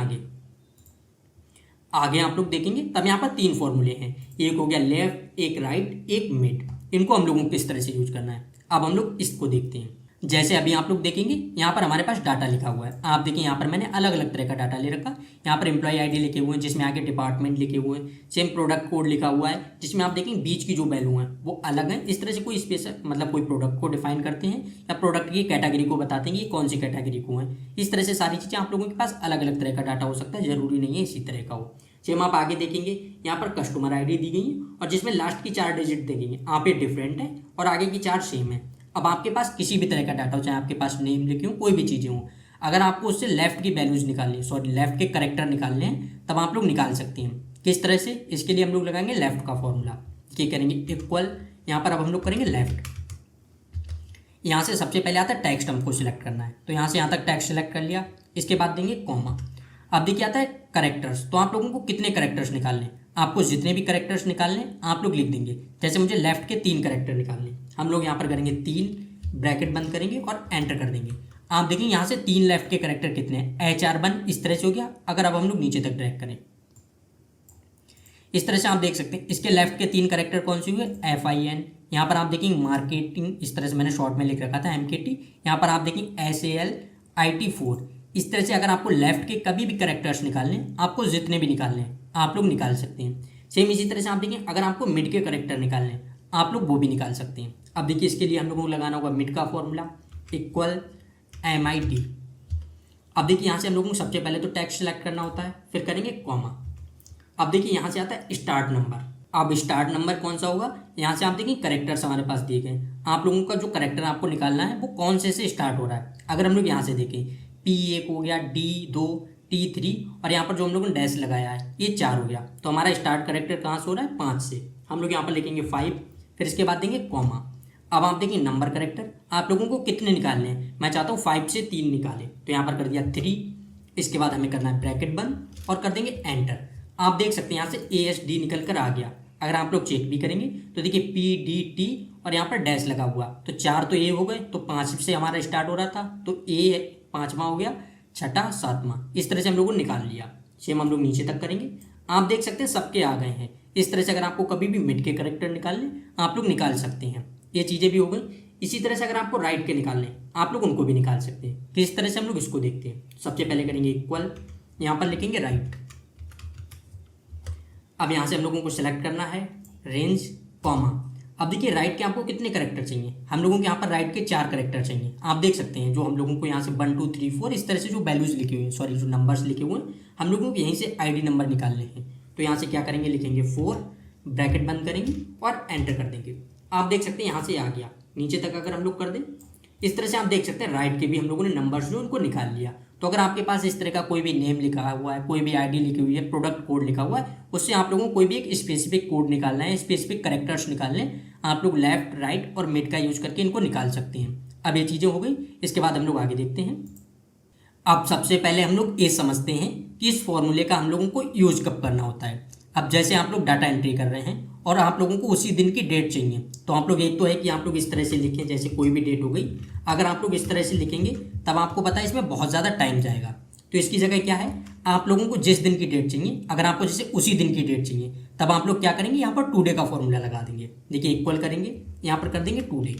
आगे आप लोग देखेंगे तब यहाँ पर 3 फॉर्मूले हैं, एक हो गया लेफ्ट, एक राइट, एक मिड। इनको हम लोगों को किस तरह से यूज करना है, अब हम लोग इसको देखते हैं। जैसे अभी आप लोग देखेंगे यहाँ पर हमारे पास डाटा लिखा हुआ है। आप देखिए यहाँ पर मैंने अलग अलग तरह का डाटा ले रखा। यहाँ पर एम्प्लॉय आईडी लिखे हुए हैं जिसमें आगे डिपार्टमेंट लिखे हुए हैं, सेम प्रोडक्ट कोड लिखा हुआ है जिसमें आप देखेंगे बीच की जो वैल्यू है वो अलग है। इस तरह से कोई स्पेशल मतलब कोई प्रोडक्ट को डिफाइन करते हैं या प्रोडक्ट की कैटेगरी को बताते हैं कि कौन सी कैटेगरी को है। इस तरह से सारी चीज़ें आप लोगों के पास अलग अलग तरह का डाटा हो सकता है, जरूरी नहीं है इसी तरह का हो। सेम आप आगे देखेंगे यहाँ पर कस्टमर आईडी दी गई है और जिसमें लास्ट की 4 डिजिट देखेंगे आप ये डिफरेंट है और आगे की 4 सेम है। अब आपके पास किसी भी तरह का डाटा हो, चाहे आपके पास नेम लिखे हो, कोई भी चीज़ें हो, अगर आपको उससे लेफ्ट की वैल्यूज निकालनी है, सॉरी लेफ्ट के करेक्टर निकालने हैं, तब आप लोग निकाल सकते हैं। किस तरह से, इसके लिए हम लोग लगाएंगे लेफ्ट का फॉर्मूला। क्या करेंगे इक्वल, यहाँ पर अब हम लोग करेंगे लेफ्ट। यहाँ से सबसे पहले आता है टेक्स्ट, हमको सिलेक्ट करना है, तो यहाँ से यहाँ तक टेक्स्ट सिलेक्ट कर लिया। इसके बाद देंगे कॉमा। अब देखिए आता है करेक्टर्स, तो आप लोगों को कितने करेक्टर्स निकालने, आपको जितने भी करेक्टर्स निकालने आप लोग लिख देंगे। जैसे मुझे लेफ्ट के 3 करेक्टर निकालने, हम लोग यहाँ पर करेंगे 3, ब्रैकेट बंद करेंगे और एंटर कर देंगे। आप देखेंगे यहाँ से 3 लेफ्ट के करेक्टर कितने हैं, HR1 इस तरह से हो गया। अगर अब हम लोग नीचे तक ड्रैग करें इस तरह से आप देख सकते हैं इसके लेफ्ट के 3 करेक्टर कौन से हुए, FIN। यहाँ पर आप देखेंगे मार्केटिंग, इस तरह से मैंने शॉर्ट में लिख रखा था MKT। यहाँ पर आप देखेंगे SAL IT4। इस तरह से अगर आपको लेफ्ट के कभी भी करेक्टर्स निकालने, आपको जितने भी निकालने आप लोग निकाल सकते हैं। सेम इसी तरह से आप देखें अगर आपको मिड के करेक्टर निकालने आप लोग वो भी निकाल सकते हैं। अब देखिए इसके लिए हम लोगों को लगाना होगा मिड का फॉर्मूला इक्वल MID। अब देखिए यहाँ से हम लोगों को सबसे पहले तो टेक्स्ट सेलेक्ट करना होता है, फिर करेंगे कॉमा। अब देखिए यहाँ से आता है स्टार्ट नंबर। अब स्टार्ट नंबर कौन सा होगा, यहाँ से आप देखिए करेक्टर्स हमारे पास दिए गए, आप लोगों का जो करेक्टर आपको निकालना है वो कौन से स्टार्ट हो रहा है। अगर हम लोग यहाँ से देखें P1 हो गया, D2, T3 और यहाँ पर जो हम लोगों ने डैश लगाया है ये 4 हो गया। तो हमारा स्टार्ट करेक्टर कहाँ से हो रहा है, 5 से। हम लोग यहाँ पर लिखेंगे 5, फिर इसके बाद देंगे कॉमा। अब आप देखिए नंबर करेक्टर आप लोगों को कितने निकालने हैं, मैं चाहता हूँ 5 से 3 निकालें, तो यहाँ पर कर दिया 3। इसके बाद हमें करना है ब्रैकेट बंद और कर देंगे एंटर। आप देख सकते हैं यहाँ से ASD निकल कर आ गया। अगर आप लोग चेक भी करेंगे तो देखिए PDT और यहाँ पर डैश लगा हुआ, तो 4 तो A हो गए, तो 5 से हमारा स्टार्ट हो रहा था, तो A 5वां हो गया, 6ठा 7वां। इस तरह से हम लोगों ने निकाल लिया। सेम हम लोग नीचे तक करेंगे, आप देख सकते हैं सबके आ गए हैं। इस तरह से अगर आपको कभी भी मिड के करेक्टर निकालने आप लोग निकाल सकते हैं। ये चीज़ें भी हो गई। इसी तरह से अगर आपको राइट के निकालने आप लोग उनको भी निकाल सकते हैं। किस तरह से हम लोग इसको देखते हैं, सबसे पहले करेंगे इक्वल, यहाँ पर लिखेंगे राइट, अब यहाँ से हम लोगों को सिलेक्ट करना है रेंज कॉमा। अब देखिए राइट के आपको कितने करेक्टर चाहिए, हम लोगों को यहाँ पर राइट के 4 करेक्टर चाहिए। आप देख सकते हैं जो हम लोगों को यहाँ से 1 2 3 4 इस तरह से जो वैल्यूज लिखे हुए हैं, सॉरी जो नंबर्स लिखे हुए हैं, हम लोगों को यहीं से आईडी नंबर निकालने हैं। तो यहाँ से क्या करेंगे, लिखेंगे 4, ब्रैकेट बंद करेंगे और एंटर कर देंगे। आप देख सकते हैं यहाँ से आ गया। नीचे तक अगर हम लोग कर दें इस तरह से आप देख सकते हैं राइट के भी हम लोगों ने नंबर्स जो उनको निकाल लिया। तो अगर आपके पास इस तरह का कोई भी नेम लिखा हुआ है, कोई भी आईडी लिखी हुई है, प्रोडक्ट कोड लिखा हुआ है, उससे आप लोगों को कोई भी एक स्पेसिफिक कोड निकालना है, स्पेसिफिक करेक्टर्स निकालने हैं, आप लोग लेफ्ट राइट और मिड का यूज करके इनको निकाल सकते हैं। अब ये चीज़ें हो गई, इसके बाद हम लोग आगे देखते हैं। अब सबसे पहले हम लोग ये समझते हैं कि इस फॉर्मूले का हम लोगों को यूज कब करना होता है। अब जैसे आप लोग डाटा एंट्री कर रहे हैं और आप लोगों को उसी दिन की डेट चाहिए, तो आप लोग एक तो है कि आप लोग इस तरह से लिखें, जैसे कोई भी डेट हो गई, अगर आप लोग इस तरह से लिखेंगे तब आपको पता है इसमें बहुत ज़्यादा टाइम जाएगा। तो इसकी जगह क्या है, आप लोगों को जिस दिन की डेट चाहिए, अगर आपको जैसे उसी दिन की डेट चाहिए, तब आप लोग क्या करेंगे, यहाँ पर टुडे का फॉर्मूला लगा देंगे। देखिए इक्वल करेंगे, यहाँ पर कर देंगे टुडे,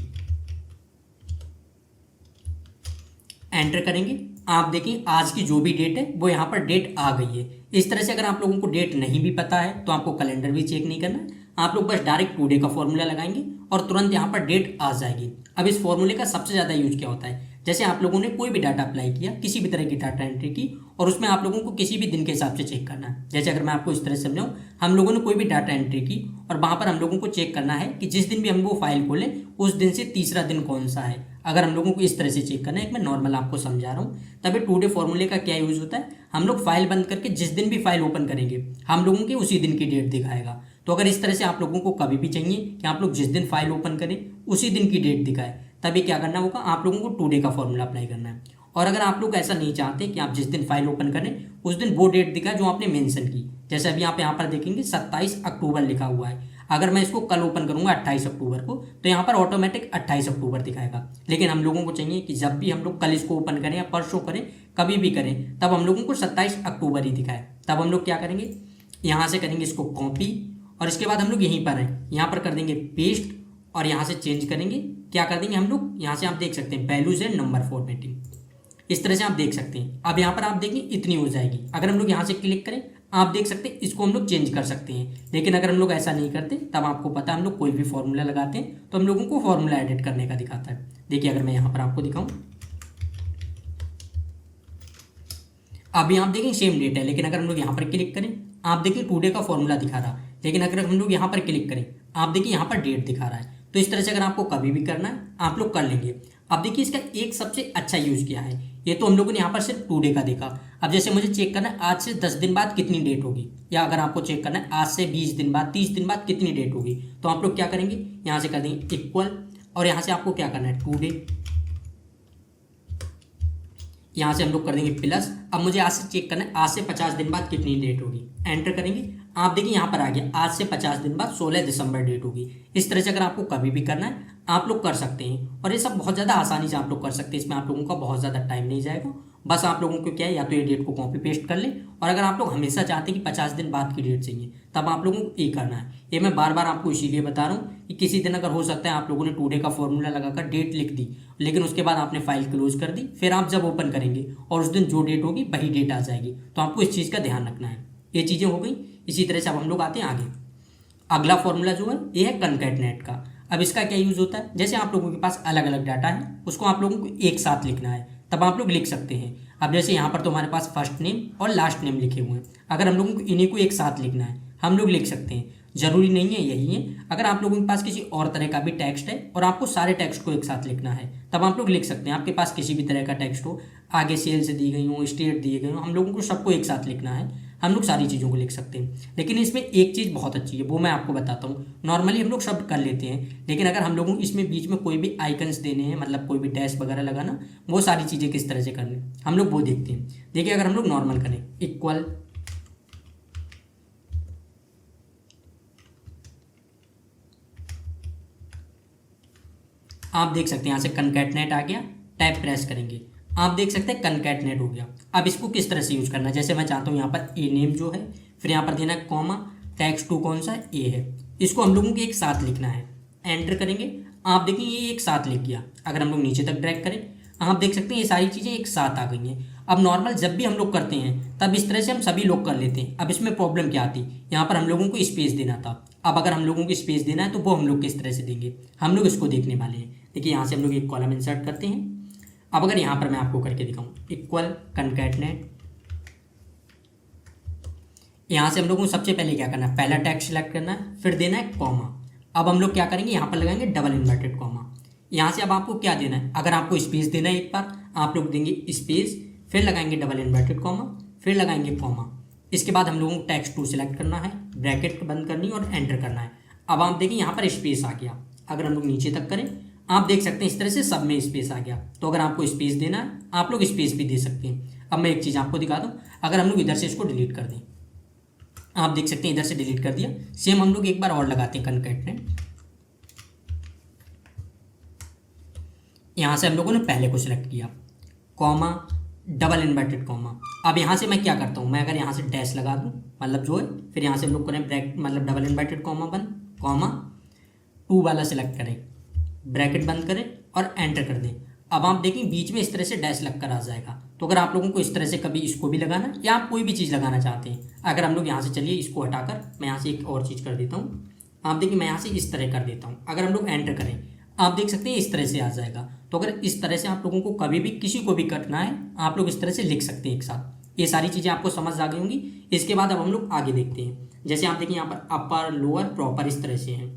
एंटर करेंगे। आप देखिए आज की जो भी डेट है वो यहाँ पर डेट आ गई है। इस तरह से अगर आप लोगों को डेट नहीं भी पता है तो आपको कैलेंडर भी चेक नहीं करना, आप लोग बस डायरेक्ट टुडे का फॉर्मूला लगाएंगे और तुरंत यहाँ पर डेट आ जाएगी। अब इस फॉर्मूले का सबसे ज़्यादा यूज क्या होता है, जैसे आप लोगों ने कोई भी डाटा अप्लाई किया, किसी भी तरह की डाटा एंट्री की, और उसमें आप लोगों को किसी भी दिन के हिसाब से चेक करना है। जैसे अगर मैं आपको इस तरह से समझाऊँ, हम लोगों ने कोई भी डाटा एंट्री की और वहाँ पर हम लोगों को चेक करना है कि जिस दिन भी हम वो फाइल खोलें उस दिन से तीसरा दिन कौन सा है। अगर हम लोगों को इस तरह से चेक करना है, एक मैं नॉर्मल आपको समझा रहा हूँ, तभी टुडे फॉर्मूले का क्या यूज़ होता है, हम लोग फाइल बंद करके जिस दिन भी फाइल ओपन करेंगे हम लोगों के उसी दिन की डेट दिखाएगा। तो अगर इस तरह से आप लोगों को कभी भी चाहिए कि आप लोग जिस दिन फाइल ओपन करें उसी दिन की डेट दिखाए, तभी क्या करना होगा, आप लोगों को टुडे का फॉर्मूला अप्लाई करना है। और अगर आप लोग ऐसा नहीं चाहते कि आप जिस दिन फाइल ओपन करें उस दिन वो डेट दिखाए जो आपने मेंशन की, जैसे अभी आप यहाँ पर देखेंगे 27 अक्टूबर लिखा हुआ है, अगर मैं इसको कल ओपन करूंगा 28 अक्टूबर को तो यहाँ पर ऑटोमेटिक 28 अक्टूबर दिखाएगा। लेकिन हम लोगों को चाहिए कि जब भी हम लोग कल इसको ओपन करें या परसों करें, कभी भी करें, तब हम लोगों को 27 अक्टूबर ही दिखाए। तब हम लोग क्या करेंगे, यहाँ से करेंगे इसको कॉपी और इसके बाद हम लोग यहीं पर हैं, यहाँ पर कर देंगे पेस्ट और यहाँ से चेंज करेंगे, क्या कर देंगे हम लोग, यहाँ से आप देख सकते हैं वैल्यूज एंड नंबर फॉर्मेटिंग, इस तरह से आप देख सकते हैं। अब यहाँ पर आप देखिए इतनी हो जाएगी। अगर हम लोग यहाँ से क्लिक करें, आप देख सकते हैं इसको हम लोग चेंज कर सकते हैं। लेकिन अगर हम लोग ऐसा नहीं करते, तब आपको पता है हम लोग कोई भी फॉर्मूला लगाते हैं तो हम लोगों को फॉर्मूला एडिट करने का दिखाता है। देखिए अगर मैं यहाँ पर आपको दिखाऊं, अभी आप देखें सेम डेट है, लेकिन अगर हम लोग यहाँ पर क्लिक करें, आप देखिए टुडे का फॉर्मूला दिखा रहा है, लेकिन अगर हम लोग यहाँ पर क्लिक करें, आप देखिए यहाँ पर डेट दिखा रहा है। तो इस तरह से अगर आपको कभी भी करना है आप लोग कर लेंगे। अब देखिए इसका एक सबसे अच्छा यूज क्या है, ये तो हम लोगों ने यहाँ पर सिर्फ टुडे का देखा। अब जैसे मुझे चेक करना है आज से 10 दिन बाद कितनी डेट होगी, या अगर आपको चेक करना है आज से 20 दिन बाद 30 दिन बाद कितनी डेट होगी, तो आप लोग क्या करेंगे, यहाँ से कर देंगे इक्वल और यहाँ से आपको क्या करना है टुडे, यहाँ से हम लोग कर देंगे प्लस। अब मुझे आज से चेक करना है आज से 50 दिन बाद कितनी डेट होगी, एंटर करेंगे। आप देखिए यहाँ पर आ गया आज से 50 दिन बाद 16 दिसंबर डेट होगी। इस तरह से अगर आपको कभी भी करना है आप लोग कर सकते हैं, और ये सब बहुत ज़्यादा आसानी से आप लोग कर सकते हैं। इसमें आप लोगों का बहुत ज़्यादा टाइम नहीं जाएगा। बस आप लोगों को क्या है, या तो ये डेट को कॉपी पेस्ट कर लें, और अगर आप लोग हमेशा चाहते हैं कि 50 दिन बाद की डेट चाहिए, तब आप लोगों को ये करना है। ये मैं बार बार आपको इसीलिए बता रहा हूँ कि किसी दिन अगर हो सकता है आप लोगों ने टुडे का फॉर्मूला लगाकर डेट लिख दी, लेकिन उसके बाद आपने फाइल क्लोज कर दी, फिर आप जब ओपन करेंगे और उस दिन जो डेट होगी वही डेट आ जाएगी। तो आपको इस चीज़ का ध्यान रखना है। ये चीज़ें हो गई। इसी तरह से अब हम लोग आते हैं आगे। अगला फॉर्मूला जो है ये है कनकैटनेट का। अब इसका क्या यूज़ होता है, जैसे आप लोगों के पास अलग अलग डाटा है, उसको आप लोगों को एक साथ लिखना है, तब आप लोग लिख सकते हैं। अब जैसे यहाँ पर तो हमारे पास फर्स्ट नेम और लास्ट नेम लिखे हुए हैं, अगर हम लोगों को इन्हीं को एक साथ लिखना है हम लोग लिख सकते हैं। जरूरी नहीं है यही है, अगर आप लोगों के पास किसी और तरह का भी टेक्स्ट है और आपको सारे टेक्स्ट को एक साथ लिखना है, तब आप लोग लिख सकते हैं। आपके पास किसी भी तरह का टेक्स्ट हो, आगे सेल्स दी गई हो, स्टेट दिए गए हो, हम लोगों को सबको एक साथ लिखना है, हम लोग सारी चीज़ों को लिख सकते हैं। लेकिन इसमें एक चीज़ बहुत अच्छी है, वो मैं आपको बताता हूँ। नॉर्मली हम लोग शब्द कर लेते हैं, लेकिन अगर हम लोगों को इसमें बीच में कोई भी आइकन्स देने हैं, मतलब कोई भी डैश वगैरह लगाना, वो सारी चीज़ें किस तरह से करनी हम लोग वो देखते हैं। देखिए अगर हम लोग नॉर्मल करें इक्वल, आप देख सकते हैं यहाँ से कनकैटनेट आ गया, टैब प्रेस करेंगे, आप देख सकते हैं कनकैटनेट हो गया। अब इसको किस तरह से यूज करना है, जैसे मैं चाहता हूँ यहाँ पर ए नेम जो है, फिर यहाँ पर देना है कॉमा, टेक्स्ट टू कौन सा ए है, इसको हम लोगों को एक साथ लिखना है। एंटर करेंगे, आप देखिए ये एक साथ लिख गया। अगर हम लोग नीचे तक ड्रैग करें, आप देख सकते हैं ये सारी चीज़ें एक साथ आ गई हैं। अब नॉर्मल जब भी हम लोग करते हैं तब इस तरह से हम सभी लोग कर लेते हैं। अब इसमें प्रॉब्लम क्या आती, यहाँ पर हम लोगों को स्पेस देना था। अब अगर हम लोगों को स्पेस देना है तो वो हम लोग किस तरह से देंगे, हम लोग इसको देखने वाले हैं। देखिए यहाँ से हम लोग एक कॉलम इंसर्ट करते हैं। अब अगर यहाँ पर मैं आपको करके दिखाऊँ इक्वल कंकैटनेट, यहाँ से हम लोगों को सबसे पहले क्या करना है, पहला टैग सिलेक्ट करना है, फिर देना है कॉमा। अब हम लोग क्या करेंगे, यहाँ पर लगाएंगे डबल इन्वर्टेड कॉमा। यहाँ से अब आपको क्या देना है, अगर आपको स्पेस देना है एक बार आप लोग देंगे स्पेस, फिर लगाएंगे डबल इन्वर्टेड कॉमा, फिर लगाएंगे कॉमा। इसके बाद हम लोगों को टेक्स्ट 2 सिलेक्ट करना है, ब्रैकेट बंद करनी है और एंटर करना है। अब आप देखिए यहाँ पर स्पेस आ गया। अगर हम लोग नीचे तक करें आप देख सकते हैं इस तरह से सब में स्पेस आ गया। तो अगर आपको स्पेस देना है आप लोग स्पेस भी दे सकते हैं। अब मैं एक चीज़ आपको दिखा दूँ, अगर हम लोग इधर से इसको डिलीट कर दें, आप देख सकते हैं इधर से डिलीट कर दिया। सेम हम लोग एक बार और लगाते हैं कंकैटनेट। यहाँ से हम लोगों ने पहले को सिलेक्ट किया, कॉमा डबल इन्वर्टेड कॉमा। अब यहाँ से मैं क्या करता हूँ, मैं अगर यहाँ से डैश लगा दूँ मतलब जो है, फिर यहाँ से हम लोग करें ब्रैकेट मतलब डबल इन्वर्टेड कॉमा बंद, कॉमा 2 वाला सिलेक्ट करें, ब्रैकेट बंद करें और एंटर कर दें। अब आप देखें बीच में इस तरह से डैश लग कर आ जाएगा। तो अगर आप लोगों को इस तरह से कभी इसको भी लगाना है या आप कोई भी चीज़ लगाना चाहते हैं, अगर हम लोग यहाँ से चलिए इसको हटाकर मैं यहाँ से एक और चीज़ कर देता हूँ। आप देखिए मैं यहाँ से इस तरह कर देता हूँ। अगर हम लोग एंटर करें आप देख सकते हैं इस तरह से आ जाएगा। तो अगर इस तरह से आप लोगों को कभी भी किसी को भी करना है आप लोग इस तरह से लिख सकते हैं एक साथ। ये सारी चीज़ें आपको समझ आ गई होंगी। इसके बाद अब हम लोग आगे देखते हैं। जैसे आप देखिए यहाँ पर अपर लोअर प्रॉपर इस तरह से हैं।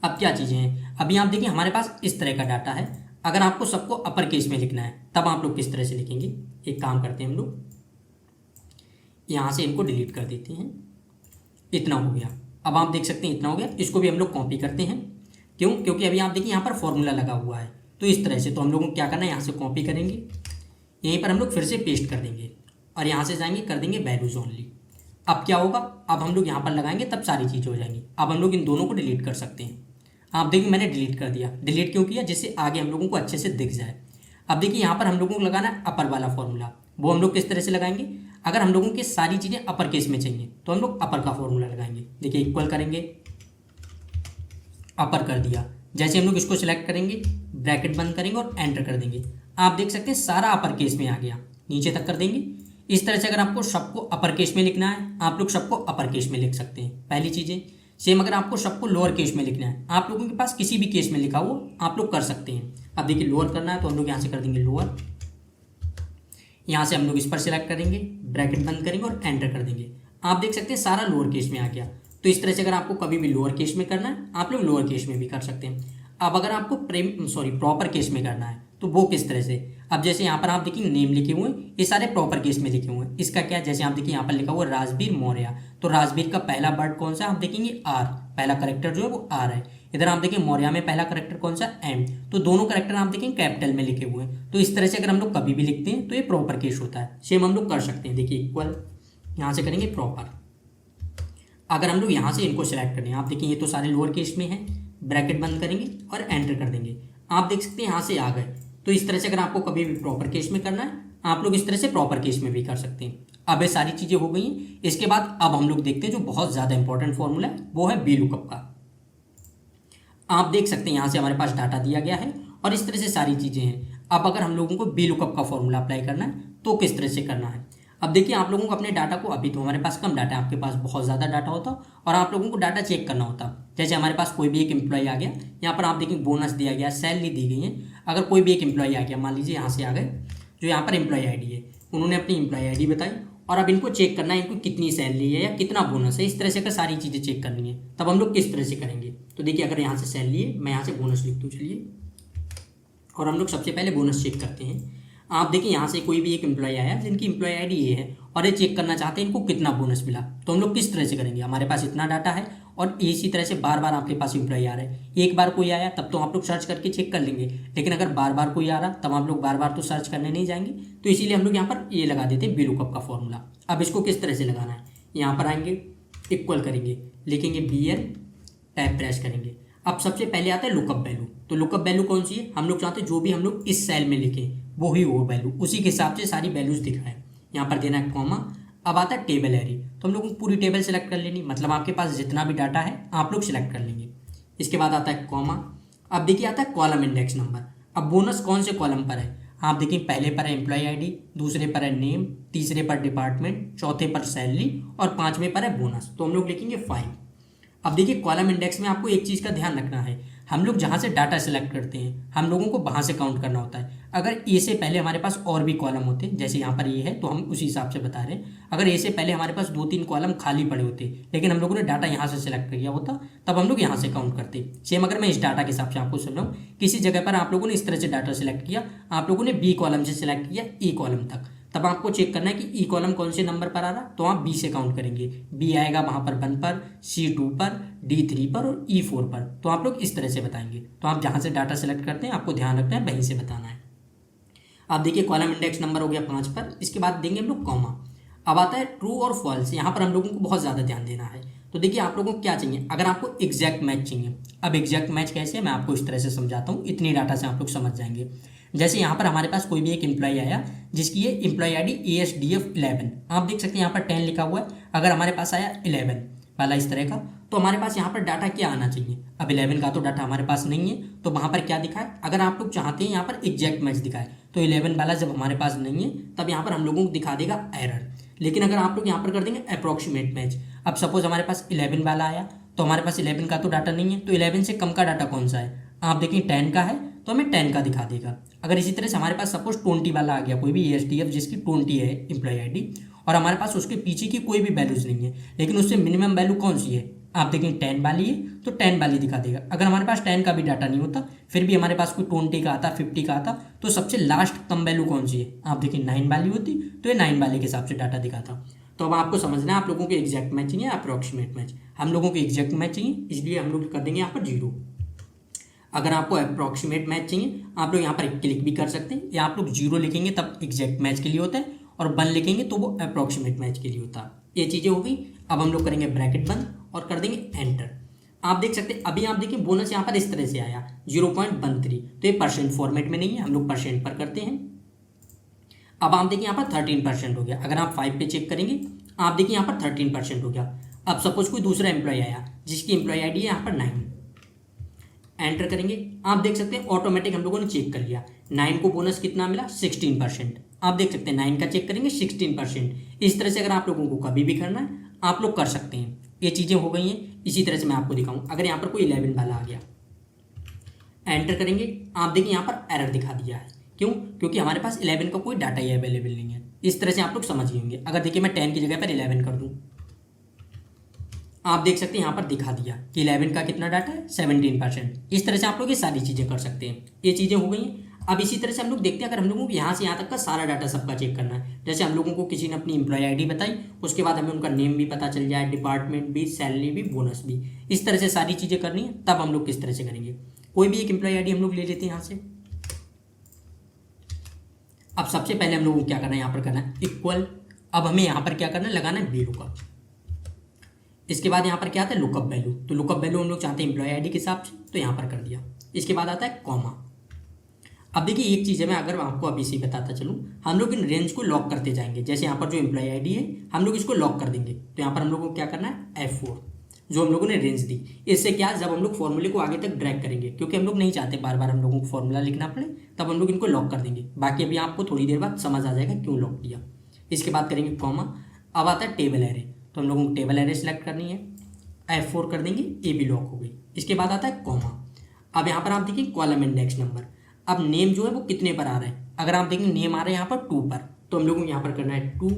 अब क्या चीज़ें हैं, अभी आप देखिए हमारे पास इस तरह का डाटा है। अगर आपको सबको अपर केस में लिखना है तब आप लोग किस तरह से लिखेंगे, एक काम करते हैं हम लोग यहाँ से इनको डिलीट कर देते हैं। इतना हो गया। अब आप देख सकते हैं इतना हो गया। इसको भी हम लोग कॉपी करते हैं, क्यों, क्योंकि अभी आप देखिए यहाँ पर फॉर्मूला लगा हुआ है। तो इस तरह से तो हम लोगों को क्या करना है, यहाँ से कॉपी करेंगे, यहीं पर हम लोग फिर से पेस्ट कर देंगे और यहाँ से जाएंगे कर देंगे वैल्यूज ओनली। अब क्या होगा, अब हम लोग यहाँ पर लगाएंगे तब सारी चीज़ें हो जाएंगी। अब हम लोग इन दोनों को डिलीट कर सकते हैं। आप देखिए मैंने डिलीट कर दिया। डिलीट क्यों किया, जिससे आगे हम लोगों को अच्छे से दिख जाए। अब देखिए यहाँ पर हम लोगों को लगाना है अपर वाला फॉर्मूला। वो हम लोग किस तरह से लगाएंगे, अगर हम लोगों की सारी चीज़ें अपर केस में चाहिए तो हम लोग अपर का फॉर्मूला लगाएंगे। देखिए इक्वल करेंगे, अपर कर दिया। जैसे हम लोग इसको सिलेक्ट करेंगे, ब्रैकेट बंद करेंगे और एंटर कर देंगे। आप देख सकते हैं सारा अपर केस में आ गया। नीचे तक कर देंगे। इस तरह से अगर आपको सबको अपर केस में लिखना है आप लोग सबको अपर केस में लिख सकते हैं, पहली चीज़ें। सेम अगर आपको सबको लोअर केस में लिखना है आप लोगों के पास किसी भी केस में लिखा हो आप लोग कर सकते हैं। अब देखिए लोअर करना है तो हम लोग यहाँ से कर देंगे लोअर। यहाँ से हम लोग इस पर सिलेक्ट करेंगे, ब्रैकेट बंद करेंगे और एंटर कर देंगे। आप देख सकते हैं सारा लोअर केस में आ गया। तो इस तरह से अगर आपको कभी भी लोअर केस में करना है आप लोग लोअर केस में भी कर सकते हैं। अब अगर आपको प्रॉपर केस में करना है तो वो किस तरह से, अब जैसे यहाँ पर आप देखिए नेम लिखे हुए हैं, ये सारे प्रॉपर केस में लिखे हुए हैं। इसका क्या है, जैसे आप देखिए यहाँ पर लिखा हुआ है राजवीर मौर्य, तो राजवीर का पहला वर्ड कौन सा, आप देखेंगे आर, पहला करेक्टर जो है वो आर है। इधर आप देखिए मौर्य में पहला करेक्टर कौन सा, एम, तो दोनों करेक्टर आप देखें कैपिटल में लिखे हुए हैं। तो इस तरह से अगर हम लोग कभी भी लिखते हैं तो ये प्रॉपर केस होता है। सेम हम लोग कर सकते हैं। देखिए इक्वल, यहाँ से करेंगे प्रॉपर। अगर हम लोग यहाँ से इनको सेलेक्ट करें, आप देखिए ये तो सारे लोअर केस में हैं, ब्रैकेट बंद करेंगे और एंटर कर देंगे। आप देख सकते हैं यहाँ से आ गए। तो इस तरह से अगर आपको कभी भी प्रॉपर केस में करना है आप लोग इस तरह से प्रॉपर केस में भी कर सकते हैं। अब ये सारी चीज़ें हो गई हैं। इसके बाद अब हम लोग देखते हैं जो बहुत ज़्यादा इंपॉर्टेंट फॉर्मूला है वो है वी लुकअप का। आप देख सकते हैं यहाँ से हमारे पास डाटा दिया गया है और इस तरह से सारी चीज़ें हैं। अब अगर हम लोगों को वी लुकअप का फॉर्मूला अप्लाई करना है तो किस तरह से करना है। अब देखिए आप लोगों को अपने डाटा को, अभी तो हमारे पास कम डाटा है, आपके पास बहुत ज़्यादा डाटा होता और आप लोगों को डाटा चेक करना होता। जैसे हमारे पास कोई भी एक एम्प्लॉय आ गया, यहाँ पर आप देखिए बोनस दिया गया, सैलरी दी गई है। अगर कोई भी एक एम्प्लॉय आ गया, मान लीजिए यहाँ से आ गए, जो यहाँ पर एम्प्लॉय आईडी है, उन्होंने अपनी एम्प्लॉय आईडी बताई और अब इनको चेक करना है इनको कितनी सैलरी है या कितना बोनस है। इस तरह से अगर सारी चीज़ें चेक करनी है तब हम लोग किस तरह से करेंगे। तो देखिए अगर यहाँ से सैलरी है, मैं यहाँ से बोनस लिख दूँ चलिए, और हम लोग सबसे पहले बोनस चेक करते हैं। आप देखिए यहाँ से कोई भी एक एम्प्लॉय आया जिनकी एम्प्लॉय आईडी ये है और ये चेक करना चाहते हैं इनको कितना बोनस मिला। तो हम लोग किस तरह से करेंगे, हमारे पास इतना डाटा है और इसी तरह से बार बार आपके पास एम्प्लॉय आ रहा है। एक बार कोई आया तब तो आप लोग सर्च करके चेक कर लेंगे, लेकिन अगर बार बार कोई आ रहा तब आप लोग बार बार तो सर्च करने नहीं जाएंगे। तो इसीलिए हम लोग यहाँ पर ये लगा देते हैं वी लुकअप का फॉर्मूला। अब इसको किस तरह से लगाना है, यहाँ पर आएंगे, इक्वल करेंगे, लिखेंगे BL, टैब प्रेस करेंगे। अब सबसे पहले आता है लुकअप वैल्यू। तो लुकअप वैल्यू कौन सी है, हम लोग चाहते हैं जो भी हम लोग इस सेल में लिखें वो ही वो वैल्यू, उसी के हिसाब से सारी वैल्यूज दिखाएं। यहाँ पर देना है कॉमा। अब आता है टेबल एरी, तो हम लोग पूरी टेबल सेलेक्ट कर लेनी, मतलब आपके पास जितना भी डाटा है आप लोग सिलेक्ट कर लेंगे। इसके बाद आता है कॉमा। अब देखिए आता है कॉलम इंडेक्स नंबर। अब बोनस कौन से कॉलम पर है, आप देखिए पहले पर है एम्प्लॉय आईडी, दूसरे पर है नेम, तीसरे पर डिपार्टमेंट, चौथे पर सैलरी और पांचवें पर है बोनस। तो हम लोग लिखेंगे 5। अब देखिए कॉलम इंडेक्स में आपको एक चीज़ का ध्यान रखना है, हम लोग जहाँ से डाटा सेलेक्ट करते हैं हम लोगों को वहाँ से काउंट करना होता है। अगर ए से पहले हमारे पास और भी कॉलम होते, जैसे यहाँ पर ये है तो हम उसी हिसाब से बता रहे हैं, अगर ए से पहले हमारे पास 2-3 कॉलम खाली पड़े होते लेकिन हम लोगों ने डाटा यहाँ से सिलेक्ट किया होता तब हम लोग यहाँ से काउंट करते। सेम अगर मैं इस डाटा के हिसाब से आपको सुन रहा हूँ, किसी जगह पर आप लोगों ने इस तरह से डाटा सिलेक्ट किया, आप लोगों ने बी कॉलम से सिलेक्ट किया ई कॉलम तक, तब आपको चेक करना है कि ई कॉलम कौन से नंबर पर आ रहा, तो आप बी से काउंट करेंगे, बी आएगा वहाँ पर 1 पर, सी 2 पर, डी 3 पर और ई 4 पर। तो आप लोग इस तरह से बताएंगे। तो आप जहाँ से डाटा सेलेक्ट करते हैं आपको ध्यान रखना है वहीं से बताना है। अब देखिए कॉलम इंडेक्स नंबर हो गया 5 पर, इसके बाद देंगे हम लोग कॉमा। अब आता है ट्रू और फॉल्स, यहाँ पर हम लोगों को बहुत ज़्यादा ध्यान देना है। तो देखिए आप लोगों को क्या चाहिए, अगर आपको एग्जैक्ट मैच चाहिए, अब एग्जैक्ट मैच कैसे मैं आपको इस तरह से समझाता हूँ, इतनी डाटा से आप लोग समझ जाएंगे। जैसे यहाँ पर हमारे पास कोई भी एक एम्प्लॉय आया जिसकी ये एम्प्लॉय आईडी ASDF 11, आप देख सकते हैं यहाँ पर 10 लिखा हुआ है, अगर हमारे पास आया 11 वाला इस तरह का, तो हमारे पास यहाँ पर डाटा क्या आना चाहिए। अब 11 का तो डाटा हमारे पास नहीं है, तो वहाँ पर क्या दिखाए, अगर आप लोग चाहते हैं यहाँ पर एग्जैक्ट मैच दिखाए तो 11 वाला जब हमारे पास नहीं है तब यहाँ पर हम लोगों को दिखा देगा एरर। लेकिन अगर आप लोग यहाँ पर कर देंगे अप्रॉक्सीमेट मैच, अब सपोज हमारे पास 11 वाला आया तो हमारे पास 11 का तो डाटा नहीं है, तो 11 से कम का डाटा कौन सा है, आप देखिए 10 का है तो हमें 10 का दिखा देगा। अगर इसी तरह से हमारे पास सपोज 20 वाला आ गया, कोई भी ASDF जिसकी 20 है एम्प्लॉय आईडी और हमारे पास उसके पीछे की कोई भी वैल्यूज नहीं है, लेकिन उससे मिनिमम वैल्यू कौन सी है, आप देखें 10 वाली है तो 10 वाली दिखा देगा। अगर हमारे पास 10 का भी डाटा नहीं होता फिर भी हमारे पास कोई 20 का आता, 50 का आता, तो सबसे लास्ट कम वैल्यू कौन सी है, आप देखिए 9 वाली होती तो ये 9 वाले के हिसाब से डाटा दिखाता। तो अब आपको समझना है आप लोगों को एग्जैक्ट मैच चाहिए अप्रॉक्सीमेट मैच, हम लोगों को एग्जैक्ट मैच चाहिए इसलिए हम लोग कर देंगे यहाँ पर 0। अगर आपको अप्रॉक्सीमेट मैच चाहिए आप लोग यहाँ पर क्लिक भी कर सकते हैं, या आप लोग 0 लिखेंगे तब एग्जैक्ट मैच के लिए होता है और 1 लिखेंगे तो वो अप्रॉक्सीमेट मैच के लिए होता है। ये चीज़ें हो गई। अब हम लोग करेंगे ब्रैकेट बंद और कर देंगे एंटर। आप देख सकते हैं अभी आप देखिए बोनस यहाँ पर इस तरह से आया 0.13, तो ये परसेंट फॉर्मेट में नहीं है, हम लोग परसेंट पर करते हैं। अब आप देखिए यहाँ पर 13% हो गया, अगर आप 5 पे चेक करेंगे आप देखिए यहाँ पर 13% हो गया। अब सपोज कोई दूसरा एम्प्लॉय आया जिसकी एम्प्लॉय आईडी है यहाँ पर 9, एंटर करेंगे, आप देख सकते हैं ऑटोमेटिक हम लोगों ने चेक कर लिया, 9 को बोनस कितना मिला 16%। आप देख सकते हैं 9 का चेक करेंगे 16%। इस तरह से अगर आप लोगों को कभी भी करना है आप लोग कर सकते हैं। ये चीज़ें हो गई हैं। इसी तरह से मैं आपको दिखाऊं, अगर यहाँ पर कोई 11 वाला आ गया, एंटर करेंगे, आप देखिए यहाँ पर एरर दिखा दिया है, क्यों, क्योंकि हमारे पास 11 का कोई डाटा ही अवेलेबल नहीं है। इस तरह से आप लोग समझ गए होंगे। अगर देखिए मैं 10 की जगह पर 11 कर दूँ, आप देख सकते हैं यहाँ पर दिखा दिया कि 11 का कितना डाटा है 17%। इस तरह से आप लोग ये सारी चीज़ें कर सकते हैं। ये चीज़ें हो गई हैं। अब इसी तरह से हम लोग देखते हैं, अगर हम लोगों को यहाँ से यहाँ तक का सारा डाटा सबका चेक करना है, जैसे हम लोगों को किसी ने अपनी एम्प्लॉय आईडी बताई, उसके बाद हमें उनका नेम भी पता चल जाए, डिपार्टमेंट भी, सैलरी भी, बोनस भी, इस तरह से सारी चीज़ें करनी है, तब हम लोग किस तरह से करेंगे। कोई भी एक एम्प्लॉय आईडी हम लोग ले लेते हैं यहाँ से। अब सबसे पहले हम लोगों को क्या करना है, यहाँ पर करना है इक्वल। अब हमें यहाँ पर क्या करना है, लगाना है VLOOKUP। इसके बाद यहाँ पर क्या आता है लुकअप वैल्यू, तो लुकअप वैल्यू हम लोग चाहते हैं एम्प्लॉय आईडी के हिसाब से, तो यहाँ पर कर दिया। इसके बाद आता है कॉमा। अब देखिए एक चीज़ है, मैं अगर आपको अभी से बताता चलूँ, हम लोग इन रेंज को लॉक करते जाएंगे। जैसे यहाँ पर जो एम्प्लॉय आईडी है हम लोग इसको लॉक कर देंगे, तो यहाँ पर हम लोग को क्या करना है F4, जो हम लोगों ने रेंज दी। इससे क्या, जब हम लोग फॉर्मूले को आगे तक ड्रैग करेंगे, क्योंकि हम लोग नहीं चाहते बार बार हम लोगों को फॉर्मूला लिखना पड़े, तब हम लोग इनको लॉक कर देंगे। बाकी अभी आपको थोड़ी देर बाद समझ आ जाएगा क्यों लॉक किया। इसके बाद करेंगे कॉमा। अब आता है टेबल एरे, तो हम लोगों को टेबल एरे सेलेक्ट करनी है, F4 कर देंगे, ए भी लॉक हो गई। इसके बाद आता है कॉमा। अब यहाँ पर आप देखिए कॉलम इंडेक्स नंबर। अब नेम जो है वो कितने पर आ रहा है, अगर आप देखेंगे नेम आ रहा है यहाँ पर 2 पर, तो हम लोगों को यहाँ पर करना है 2,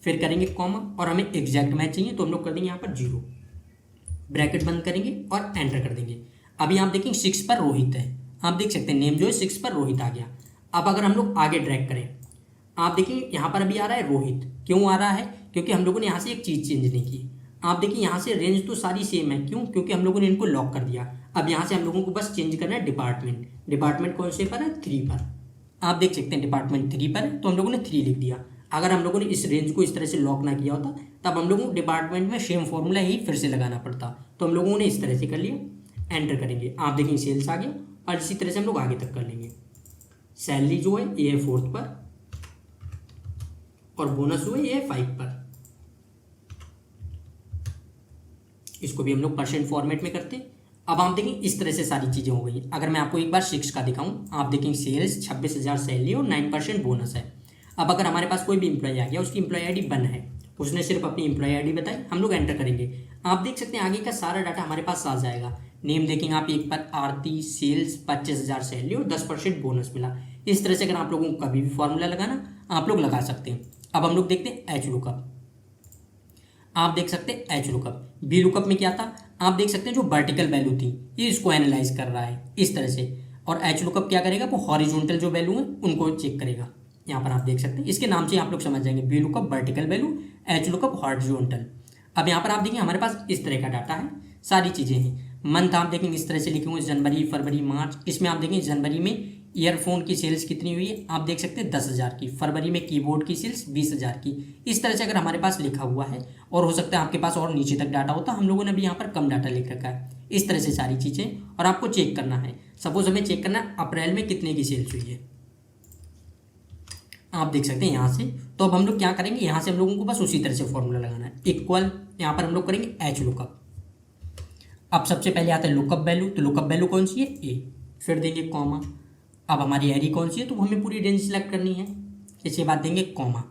फिर करेंगे कॉमा, और हमें एग्जैक्ट मैच चाहिए तो हम लोग कर देंगे यहाँ पर 0, ब्रैकेट बंद करेंगे और एंटर कर देंगे। अभी आप देखेंगे 6 पर रोहित है, आप देख सकते हैं नेम जो है 6 पर रोहित आ गया। अब अगर हम लोग आगे ड्रैग करें, आप देखिए यहाँ पर अभी आ रहा है रोहित, क्यों आ रहा है, क्योंकि हम लोगों ने यहाँ से एक चीज़ चेंज नहीं की। आप देखिए यहाँ से रेंज तो सारी सेम है, क्यों, क्योंकि हम लोगों ने इनको लॉक कर दिया। अब यहाँ से हम लोगों को बस चेंज करना है डिपार्टमेंट। डिपार्टमेंट कौन से पर है 3 पर, आप देख सकते हैं डिपार्टमेंट 3 पर है, तो हम लोगों ने 3 लिख दिया। अगर हम लोगों ने इस रेंज को इस तरह से लॉक ना किया होता तब हम लोगों को डिपार्टमेंट में सेम फॉर्मूला ही फिर से लगाना पड़ता, तो हम लोगों ने इस तरह से कर लिया। एंटर करेंगे, आप देखेंगे सेल्स आ गया, और इसी तरह से हम लोग आगे तक कर लेंगे। सैलरी जो है ये है 4th पर, और बोनस जो है ये है 5 पर। इसको भी हम लोग परसेंट फॉर्मेट में करते हैं। अब आप देखें इस तरह से सारी चीज़ें हो गई। अगर मैं आपको एक बार 6 का दिखाऊं, आप देखें सेल्स 26,000 सैलरी और 9% बोनस है। अब अगर हमारे पास कोई भी इंप्लॉय आ गया, उसकी इंप्लॉय आईडी 1 है, उसने सिर्फ अपनी इंप्लॉय आईडी बताई, हम लोग एंटर करेंगे। आप देख सकते हैं आगे का सारा डाटा हमारे पास आ जाएगा। नेम देखेंगे आप एक पर आरती, सेल्स 25,000 सैलरी और 10% बोनस मिला। इस तरह से अगर आप लोगों को कभी भी फॉर्मूला लगाना, आप लोग लगा सकते हैं। अब हम लोग देखते हैं एच लुकअप। आप देख सकते हैं एच लुकअप, बी लुकअप में क्या था, आप देख सकते हैं जो वर्टिकल वैल्यू थी ये इसको एनालाइज कर रहा है इस तरह से। और एच लुकअप क्या करेगा, वो हॉरिजॉन्टल जो वैल्यू है उनको चेक करेगा। यहाँ पर आप देख सकते हैं, इसके नाम से आप लोग समझ जाएंगे, B lookup vertical value, H lookup horizontal. अब यहाँ पर आप देखिए हमारे पास इस तरह का डाटा है, सारी चीज़ें हैं। मंथ आप देखेंगे इस तरह से लिखे हुए, जनवरी, फरवरी, मार्च। इसमें आप देखेंगे जनवरी में ईयरफोन की सेल्स कितनी हुई है, आप देख सकते हैं 10,000 की। फरवरी में कीबोर्ड की सेल्स 20,000 की। इस तरह से अगर हमारे पास लिखा हुआ है, और हो सकता है आपके पास और नीचे तक डाटा होता, हम लोगों ने भी यहाँ पर कम डाटा लिख रखा है। इस तरह से सारी चीज़ें, और आपको चेक करना है। सपोज हमें चेक करना है अप्रैल में कितने की सेल्स हुई है, आप देख सकते हैं यहाँ से। तो अब हम लोग क्या करेंगे, यहाँ से हम लोगों को बस उसी तरह से फॉर्मूला लगाना है, इक्वल, यहाँ पर हम लोग करेंगे एच लुकअप। अब सबसे पहले आता है लुकअप वैल्यू, तो लुकअप वैल्यू कौन सी है, ए, फिर देंगे कॉमा। अब हमारी एरी कौन सी है, तो हमें पूरी रेंज सेलेक्ट करनी है, इसके बाद देंगे कॉमा।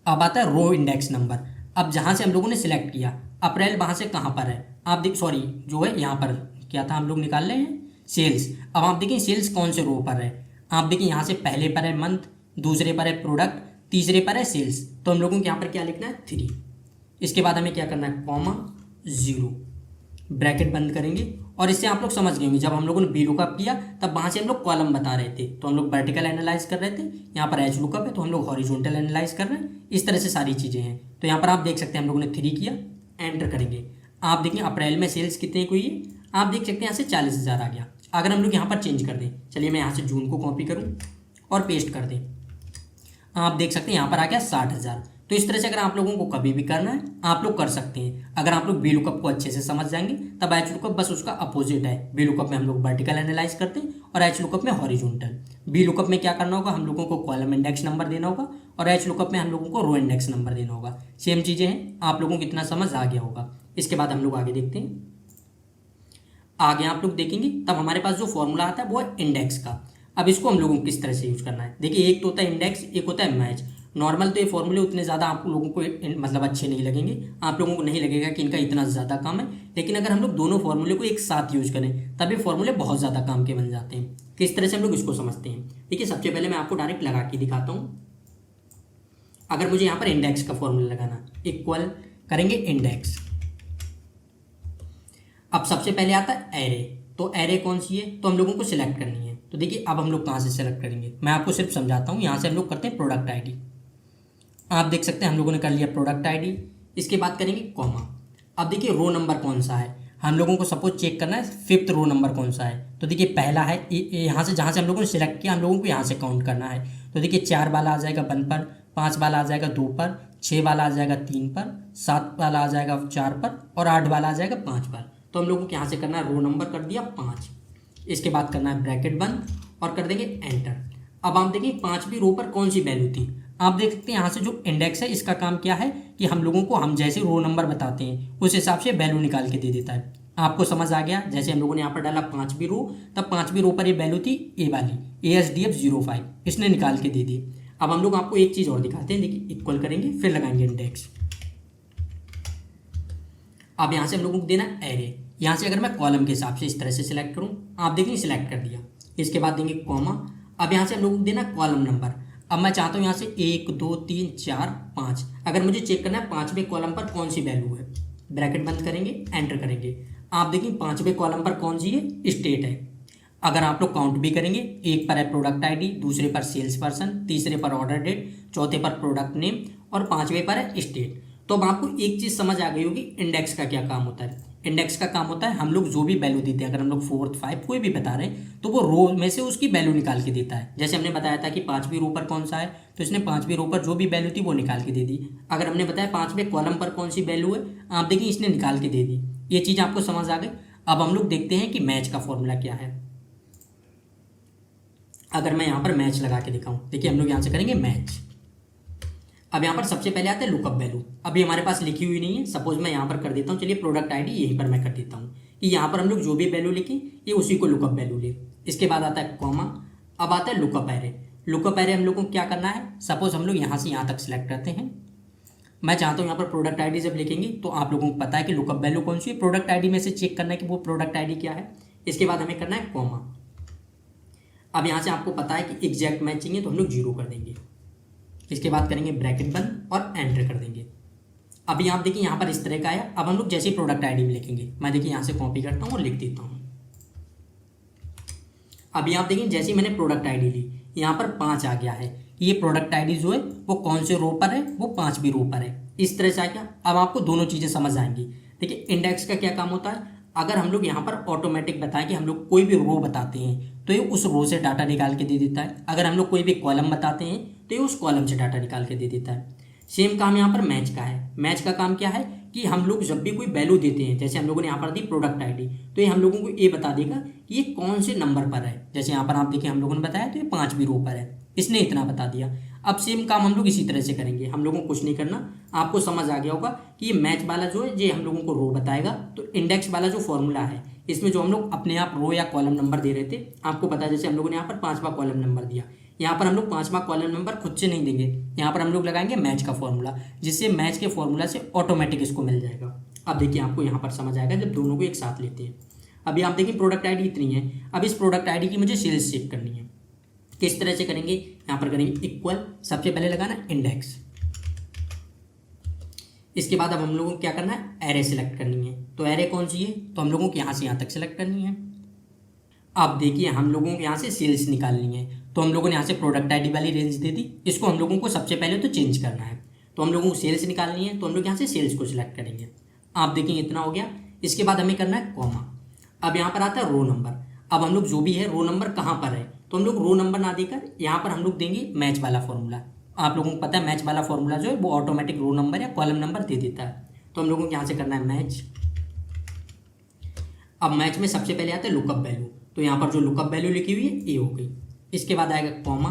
अब आता है रो इंडेक्स नंबर। अब जहाँ से हम लोगों ने सिलेक्ट किया अप्रैल, वहाँ से कहाँ पर है, आप देख, सॉरी जो है यहाँ पर क्या था, हम लोग निकाल रहे हैं सेल्स। अब आप देखिए सेल्स कौन से रो पर है, आप देखिए यहाँ से पहले पर है मंथ, दूसरे पर है प्रोडक्ट, तीसरे पर है सेल्स। तो हम लोगों को यहाँ पर क्या लिखना है, 3। इसके बाद हमें क्या करना है, कॉमा 0, ब्रैकेट बंद करेंगे। और इससे आप लोग समझ गए होंगे, जब हम लोगों ने बी लुकअप किया तब वहाँ से हम लोग कॉलम बता रहे थे, तो हम लोग वर्टिकल एनालाइज कर रहे थे। यहाँ पर एच लुकअप है तो हम लोग हॉरिजॉन्टल एनालाइज कर रहे हैं। इस तरह से सारी चीज़ें हैं। तो यहाँ पर आप देख सकते हैं हम लोगों ने 3 किया, एंटर करेंगे। आप देखिए अप्रैल में सेल्स कितने की हुई है, आप देख सकते हैं यहाँ से 40,000 आ गया। अगर हम लोग यहाँ पर चेंज कर दें, चलिए मैं यहाँ से जून को कॉपी करूँ और पेस्ट कर दें, आप देख सकते हैं यहाँ पर आ गया 60,000। तो इस तरह से अगर आप लोगों को कभी भी करना है, आप लोग कर सकते हैं। अगर आप लोग बी लुकअप को अच्छे से समझ जाएंगे, तब एच लुकअप बस उसका अपोजिट है। बी लुकअप में हम लोग वर्टिकल एनालाइज करते हैं और एच लुकअप में हॉरिजॉन्टल। बी लुकअप में क्या करना होगा, हम लोगों को कॉलम इंडेक्स नंबर देना होगा, और एच लुकअप में हम लोगों को रो इंडेक्स नंबर देना होगा। सेम चीज़ें हैं, आप लोगों को इतना समझ आ गया होगा। इसके बाद हम लोग आगे देखते हैं। आगे आप लोग देखेंगे तब हमारे पास जो फॉर्मूला आता है वो है इंडेक्स का। अब इसको हम लोगों को किस तरह से यूज करना है, देखिए एक तो होता है इंडेक्स, एक होता है मैच। नॉर्मल तो ये फॉर्मूले उतने ज़्यादा आप लोगों को मतलब अच्छे नहीं लगेंगे, आप लोगों को नहीं लगेगा कि इनका इतना ज़्यादा काम है। लेकिन अगर हम लोग दोनों फॉर्मूले को एक साथ यूज करें, तब ये फॉर्मूले बहुत ज़्यादा काम के बन जाते हैं। किस तरह से हम लोग इसको समझते हैं, देखिए सबसे पहले मैं आपको डायरेक्ट लगा के दिखाता हूँ। अगर मुझे यहाँ पर इंडेक्स का फॉर्मूला लगाना, इक्वल करेंगे इंडेक्स। अब सबसे पहले आता है एरे, तो एरे कौन सी है, तो हम लोगों को सिलेक्ट करनी है। तो देखिए अब हम लोग कहाँ से सेलेक्ट करेंगे, मैं आपको सिर्फ समझाता हूँ। यहाँ से हम लोग करते हैं प्रोडक्ट आईडी, आप देख सकते हैं हम लोगों ने कर लिया प्रोडक्ट आईडी। इसके बाद करेंगे कॉमा। अब देखिए रो नंबर कौन सा है, हम लोगों को सपोज चेक करना है 5th रो नंबर कौन सा है। तो देखिए पहला है, यहाँ से जहाँ से हम लोगों ने सिलेक्ट किया, हम लोगों को यहाँ से काउंट करना है। तो देखिए 4 वाला आ जाएगा 1 पर, 5 वाला आ जाएगा 2 पर, 6 वाला आ जाएगा 3 पर, 7 वाला आ जाएगा 4 पर, और 8 वाला आ जाएगा 5 पर। तो हम लोगों को यहाँ से करना है, रो नंबर कर दिया 5। इसके बाद करना है ब्रैकेट बंद और कर देंगे एंटर। अब आप देखिए 5वीं रो पर कौन सी वैल्यू थी, आप देख सकते हैं यहाँ से जो इंडेक्स है इसका काम क्या है कि हम लोगों को, हम जैसे रो नंबर बताते हैं उस हिसाब से वैल्यू निकाल के दे देता है। आपको समझ आ गया, जैसे हम लोगों ने यहाँ पर डाला 5वीं रो, तब 5वीं रो पर ये वैल्यू थी ए वाली, ASDF 05, इसने निकाल के दे दी। अब हम लोग आपको एक चीज़ और दिखाते हैं, देखिए इक्वल करेंगे फिर लगाएंगे इंडेक्स। अब यहाँ से हम लोगों को देना एरे। यहाँ से अगर मैं कॉलम के हिसाब से इस तरह से सिलेक्ट करूँ, आप देखिए सिलेक्ट कर दिया। इसके बाद देंगे कॉमा। अब यहाँ से हम लोगों को देना कॉलम नंबर। अब मैं चाहता हूँ यहाँ से 1 2 3 4 5, अगर मुझे चेक करना है 5वें कॉलम पर कौन सी वैल्यू है, ब्रैकेट बंद करेंगे एंटर करेंगे। आप देखिए 5वें कॉलम पर कौन सी है, स्टेट है। अगर आप लोग काउंट भी करेंगे, एक पर है प्रोडक्ट आईडी, दूसरे पर सेल्स पर्सन, तीसरे पर ऑर्डर डेट, चौथे पर प्रोडक्ट नेम और 5वें पर है स्टेट। तो अब आपको एक चीज़ समझ आ गई होगी इंडेक्स का क्या काम होता है। इंडेक्स का काम होता है, हम लोग जो भी वैल्यू देते हैं, अगर हम लोग 4th 5 कोई भी बता रहे हैं, तो वो रो में से उसकी वैल्यू निकाल के देता है। जैसे हमने बताया था कि 5वीं रो पर कौन सा है, तो इसने 5वीं रो पर जो भी वैल्यू थी वो निकाल के दे दी। अगर हमने बताया 5वें कॉलम पर कौन सी वैल्यू है, आप देखिए इसने निकाल के दे दी। ये चीज़ आपको समझ आ गई। अब हम लोग देखते हैं कि मैच का फॉर्मूला क्या है। अगर मैं यहाँ पर मैच लगा के दिखाऊँ, देखिए हम लोग यहाँ से करेंगे मैच। अब यहाँ पर सबसे पहले आता है लुकअप वैल्यू। अभी हमारे पास लिखी हुई नहीं है, सपोज मैं यहाँ पर कर देता हूँ, चलिए प्रोडक्ट आईडी यहीं पर मैं कर देता हूँ कि यहाँ पर हम लोग जो भी वैल्यू लिखें ये उसी को लुकअप वैल्यू ले। इसके बाद आता है कॉमा, अब आता है लुकअप एरे। लुकअप एरे हम लोग को क्या करना है, सपोज हम लोग यहाँ से यहाँ तक सिलेक्ट करते हैं। मैं चाहता हूँ यहाँ पर प्रोडक्ट आईडी जब लिखेंगे तो आप लोगों को पता है कि लुकअप वैल्यू कौन सी है, प्रोडक्ट आईडी में से चेक करना है कि वो प्रोडक्ट आईडी क्या है। इसके बाद हमें करना है कॉमा। अब यहाँ से आपको पता है कि एग्जैक्ट मैचिंग है तो हम लोग 0 कर देंगे। इसके बाद करेंगे ब्रैकेट बंद और एंटर कर देंगे। अभी आप देखिए यहाँ पर इस तरह का आया। अब हम लोग जैसे ही प्रोडक्ट आईडी में लिखेंगे, मैं देखिए यहाँ से कॉपी करता हूँ और लिख देता हूँ। अभी आप देखिए जैसे ही मैंने प्रोडक्ट आईडी ली, यहाँ पर 5 आ गया है। ये प्रोडक्ट आईडी जो है वो कौन से रो पर है, वो 5वीं रो पर है। इस तरह से आ गया। अब आपको दोनों चीज़ें समझ आएंगी। देखिए इंडेक्स का क्या काम होता है, अगर हम लोग यहाँ पर ऑटोमेटिक बताएं कि हम लोग कोई भी रो बताते हैं तो ये उस रो से डाटा निकाल के दे देता है। अगर हम लोग कोई भी कॉलम बताते हैं तो ये उस कॉलम से डाटा निकाल के दे देता है। सेम काम यहाँ पर मैच का है। मैच का काम क्या है कि हम लोग जब भी कोई वैल्यू देते हैं, जैसे हम लोगों ने यहाँ पर दी प्रोडक्ट आईडी, तो ये हम लोगों को ये बता देगा कि ये कौन से नंबर पर है। जैसे यहाँ पर आप देखिए हम लोगों ने बताया तो ये 5वीं रो पर है, इसने इतना बता दिया। अब सेम काम हम लोग इसी तरह से करेंगे। हम लोगों को कुछ नहीं करना, आपको समझ आ गया होगा कि ये मैच वाला जो है ये हम लोगों को रो बताएगा। तो इंडेक्स वाला जो फॉर्मूला है, इसमें जो हम लोग अपने आप रो या कॉलम नंबर दे रहे थे, आपको पता है जैसे हम लोगों ने यहाँ पर 5वां कॉलम नंबर दिया, यहाँ पर हम लोग 5वां कॉलम नंबर खुद से नहीं देंगे, यहाँ पर हम लोग लगाएंगे मैच का फॉर्मूला, जिससे मैच के फॉर्मूला से ऑटोमेटिक इसको मिल जाएगा। अब देखिए आपको यहाँ पर समझ आएगा जब दोनों को एक साथ लेते हैं। अभी आप देखिए प्रोडक्ट आईडी इतनी है। अब इस प्रोडक्ट आईडी की मुझे सेल्स चेक करनी है। किस तरह से करेंगे, यहाँ पर करेंगे इक्वल, सबसे पहले लगाना इंडेक्स। इसके बाद अब हम लोगों को क्या करना है, एरे सेलेक्ट करनी है। तो एरे कौन सी है, तो हम लोगों को यहाँ से यहाँ तक सेलेक्ट करनी है। अब देखिए हम लोगों को यहाँ से सेल्स निकालनी है। तो हम लोगों ने यहाँ से प्रोडक्ट आईडी वाली रेंज दे दी, इसको हम लोगों को सबसे पहले तो चेंज करना है। तो हम लोगों को सेल्स निकालनी है, तो हम लोग यहाँ से सेल्स को सिलेक्ट करेंगे। आप देखिए इतना हो गया। इसके बाद हमें करना है कॉमा। अब यहाँ पर आता है रो नंबर। अब हम लोग जो भी है रो नंबर कहाँ पर है, तो हम लोग रो नंबर ना देकर यहाँ पर हम लोग देंगे मैच वाला फॉर्मूला। आप लोगों को पता है मैच वाला फॉर्मूला जो है वो ऑटोमेटिक रो नंबर या कॉलम नंबर दे देता है। तो हम लोगों को यहाँ से करना है मैच। अब मैच में सबसे पहले आता है लुकअप वैल्यू। तो यहाँ पर जो लुकअप वैल्यू लिखी हुई है ये हो गई। इसके बाद आएगा कॉमा।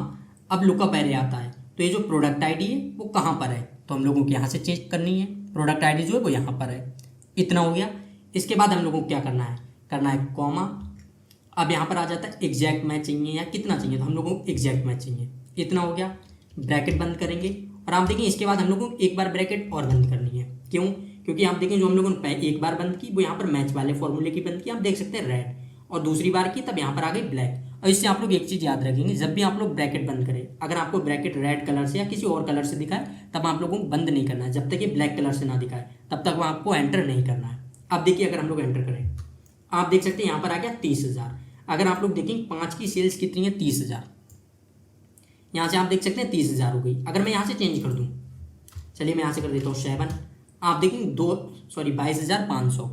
अब लुकअप एरे आता है। तो ये जो प्रोडक्ट आईडी है वो कहाँ पर है, तो हम लोगों को यहाँ से चेक करनी है। प्रोडक्ट आईडी जो है वो यहाँ पर है। इतना हो गया। इसके बाद हम लोगों को क्या करना है कॉमा। अब यहाँ पर आ जाता है एग्जैक्ट मैच चाहिए या कितना चाहिए, तो हम लोगों को एग्जैक्ट मैच चाहिए। इतना हो गया। ब्रैकेट बंद करेंगे और आप देखिए इसके बाद हम लोगों को एक बार ब्रैकेट और बंद करनी है। क्यों, क्योंकि आप देखें जो हम लोगों ने एक बार बंद की वो यहाँ पर मैच वाले फॉर्मूले की बंद की, आप देख सकते हैं रेड, और दूसरी बार की तब यहाँ पर आ गई ब्लैक। और इससे आप लोग एक चीज़ याद रखेंगे, जब भी आप लोग ब्रैकेट बंद करें, अगर आपको ब्रैकेट रेड कलर से या किसी और कलर से दिखाए तब आप लोगों को बंद नहीं करना है। जब तक ये ब्लैक कलर से ना दिखाए तब तक वो आपको एंटर नहीं करना है। अब देखिए अगर हम लोग एंटर करें, आप देख सकते हैं यहाँ पर आ गया 30,000। अगर आप लोग देखें 5 की सेल्स कितनी है, 30,000। यहाँ से आप देख सकते हैं 30,000 हो गई। अगर मैं यहाँ से चेंज कर दूँ, चलिए मैं यहाँ से कर देता हूँ 7, आप देखेंगे 22,500।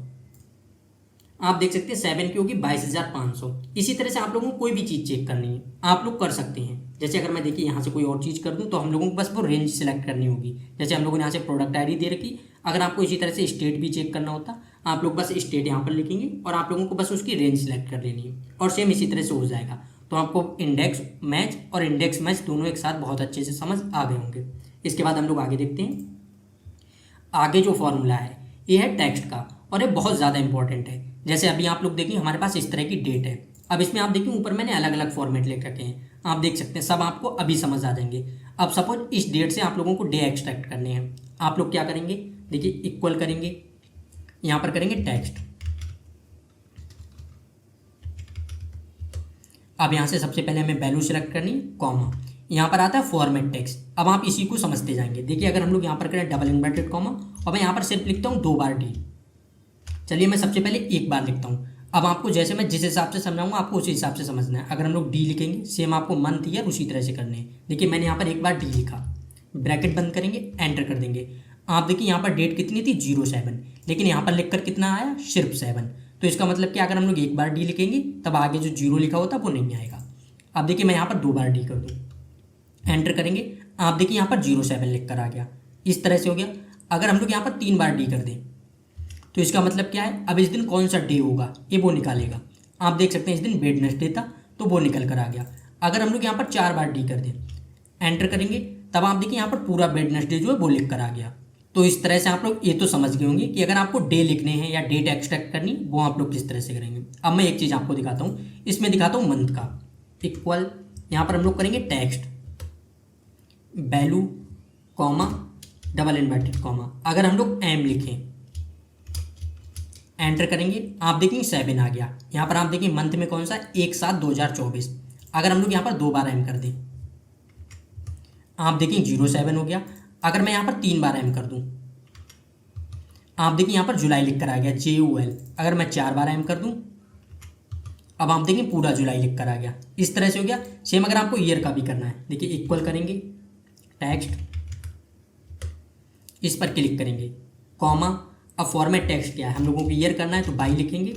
आप देख सकते हैं 7 की होगी 22,500। इसी तरह से आप लोगों को कोई भी चीज़ चेक करनी है आप लोग कर सकते हैं। जैसे अगर मैं देखिए यहाँ से कोई और चीज़ कर दूँ तो हम लोगों को बस वो रेंज सेलेक्ट करनी होगी। जैसे हम लोगों ने यहाँ से प्रोडक्ट आईडी दे रखी, अगर आपको इसी तरह से स्टेट भी चेक करना होता, आप लोग बस स्टेट यहाँ पर लिखेंगे और आप लोगों को बस उसकी रेंज सेलेक्ट कर लेनी है और सेम इसी तरह से हो जाएगा। तो आपको इंडेक्स मैच और इंडेक्स मैच दोनों एक साथ बहुत अच्छे से समझ आ गए होंगे। इसके बाद हम लोग आगे देखते हैं। आगे जो फॉर्मूला है ये है टेक्स्ट का और ये बहुत ज़्यादा इंपॉर्टेंट है। जैसे अभी आप लोग देखिए हमारे पास इस तरह की डेट है। अब इसमें आप देखिए ऊपर मैंने अलग अलग फॉर्मेट लिख रखे हैं, आप देख सकते हैं, सब आपको अभी समझ आ जाएंगे। अब सपोज इस डेट से आप लोगों को डे एक्सट्रैक्ट करने हैं। आप लोग क्या करेंगे, देखिए इक्वल करेंगे, यहाँ पर करेंगे टेक्स्ट। अब यहाँ से सबसे पहले हमें वैल्यू सेलेक्ट करनी, कॉमा, यहाँ पर आता है फॉर्मेट टेक्स्ट। अब आप इसी को समझते जाएंगे। देखिए अगर हम लोग यहाँ पर करें डबल इन्वर्टेड कॉमा और मैं यहाँ पर सिर्फ लिखता हूँ 2 बार डी। चलिए मैं सबसे पहले 1 बार लिखता हूँ। अब आपको जैसे मैं जिस हिसाब से समझाऊंगा आपको उसी हिसाब से समझना है। अगर हम लोग डी लिखेंगे सेम आपको मंथ ईयर उसी तरह से करने हैं। देखिए मैंने यहाँ पर 1 बार डी लिखा, ब्रैकेट बंद करेंगे, एंटर कर देंगे। आप देखिए यहाँ पर डेट कितनी थी 07, लेकिन यहाँ पर लिखकर कितना आया सिर्फ 7। तो इसका मतलब कि अगर हम लोग 1 बार डी लिखेंगे तब आगे जो 0 लिखा होता वो नहीं आएगा। अब देखिए मैं यहाँ पर 2 बार डी कर दूँ, एंटर करेंगे, आप देखिए यहाँ पर 07 लिख कर आ गया। इस तरह से हो गया। अगर हम लोग यहाँ पर 3 बार डी कर दें तो इसका मतलब क्या है, अब इस दिन कौन सा डे होगा ये वो निकालेगा। आप देख सकते हैं इस दिन वेडनेसडे था तो वो निकल कर आ गया। अगर हम लोग यहाँ पर 4 बार डी कर दें, एंटर करेंगे, तब आप देखिए यहाँ पर पूरा वेडनेसडे जो है वो लिख कर आ गया। तो इस तरह से आप लोग ये तो समझ गए होंगे कि अगर आपको डे लिखने हैं या डेट एक्सट्रैक्ट करनी वो आप लोग किस तरह से करेंगे। अब मैं एक चीज़ आपको दिखाता हूँ, इसमें दिखाता हूँ मंथ का। इक्वल यहाँ पर हम लोग करेंगे text value comma double inverted comma. अगर हम लोग एम लिखें, एंटर करेंगे, आप देखेंगे 7 आ गया। यहाँ पर आप देखिए मंथ में कौन सा, 1/7/2024। अगर हम लोग यहाँ पर 2 बार एम कर दें, आप देखिए 07 हो गया। अगर मैं यहाँ पर 3 बार एम कर दूँ, आप देखिए यहाँ पर जुलाई लिख कर आ गया JUL। अगर मैं 4 बार एम कर दूँ, अब आप देखिए पूरा जुलाई लिख कर आ गया। इस तरह से हो गया। सेम अगर आपको ईयर का भी करना है, देखिए इक्वल करेंगे टेक्स्ट, इस पर क्लिक करेंगे कॉमा। अब फॉर्मेट टेक्स्ट क्या है, हम लोगों को ईयर करना है तो बाई लिखेंगे,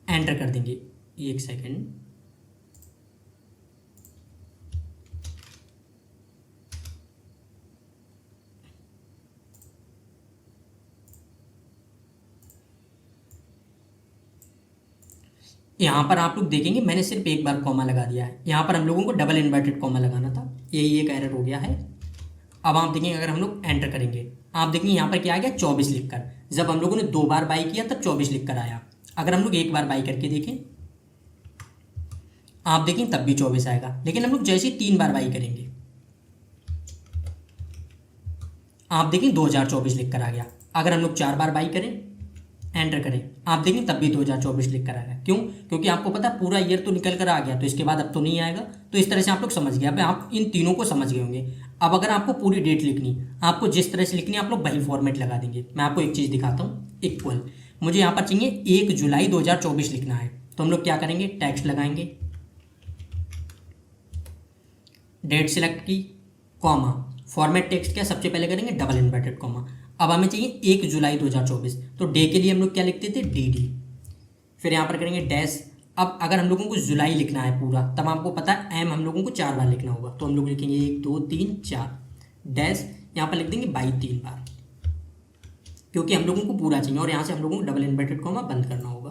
एंटर कर देंगे। एक सेकेंड, यहाँ पर आप लोग देखेंगे मैंने सिर्फ एक बार कॉमा लगा दिया है। यहाँ पर हम लोगों को डबल इन्वर्टेड कॉमा लगाना था, यही एक एरर हो गया है। अब आप देखेंगे अगर हम लोग एंटर करेंगे, आप देखेंगे यहाँ पर क्या आ गया 24 लिखकर। जब हम लोगों ने 2 बार बाई किया तब 24 लिखकर आया। अगर हम लोग एक बार बाई करके देखें, आप देखें तब भी 24 आएगा। लेकिन हम लोग जैसे ही 3 बार बाई करेंगे, आप देखें 2024 लिखकर आ गया। अगर हम लोग 4 बार बाई करें, एंटर करें, आप देखें तब भी 2024 लिखकर आ गया। क्यों? क्योंकि आपको पता पूरा ईयर तो निकल कर आ गया, तो इसके बाद अब तो नहीं आएगा। तो इस तरह से आप लोग समझ गए। अब आप इन तीनों को समझ गए होंगे। अब अगर आपको पूरी डेट लिखनी, आपको जिस तरह से लिखनी है आप लोग वही फॉर्मेट लगा देंगे। मैं आपको एक चीज़ दिखाता हूँ, इक्वल मुझे यहाँ पर चाहिए 1 जुलाई 2024 लिखना है, तो हम लोग क्या करेंगे, टेक्स्ट लगाएंगे, डेट सिलेक्ट की, कॉमा, फॉर्मेट टेक्स्ट क्या सबसे पहले करेंगे, डबल इन्वर्टेड कॉमा। अब हमें चाहिए 1 जुलाई 2024, तो डे के लिए हम लोग क्या लिखते थे, DD। फिर यहाँ पर करेंगे डैश। अब अगर हम लोगों को जुलाई लिखना है पूरा, तब आपको पता है एम हम लोगों को 4 बार लिखना होगा, तो हम लोग लिखेंगे 1 2 3 4 डैश। यहाँ पर लिख देंगे बाई 3 बार, क्योंकि हम लोगों को पूरा चाहिए और यहाँ से हम लोगों को डबल इन्वर्टेड कॉमा बंद करना होगा।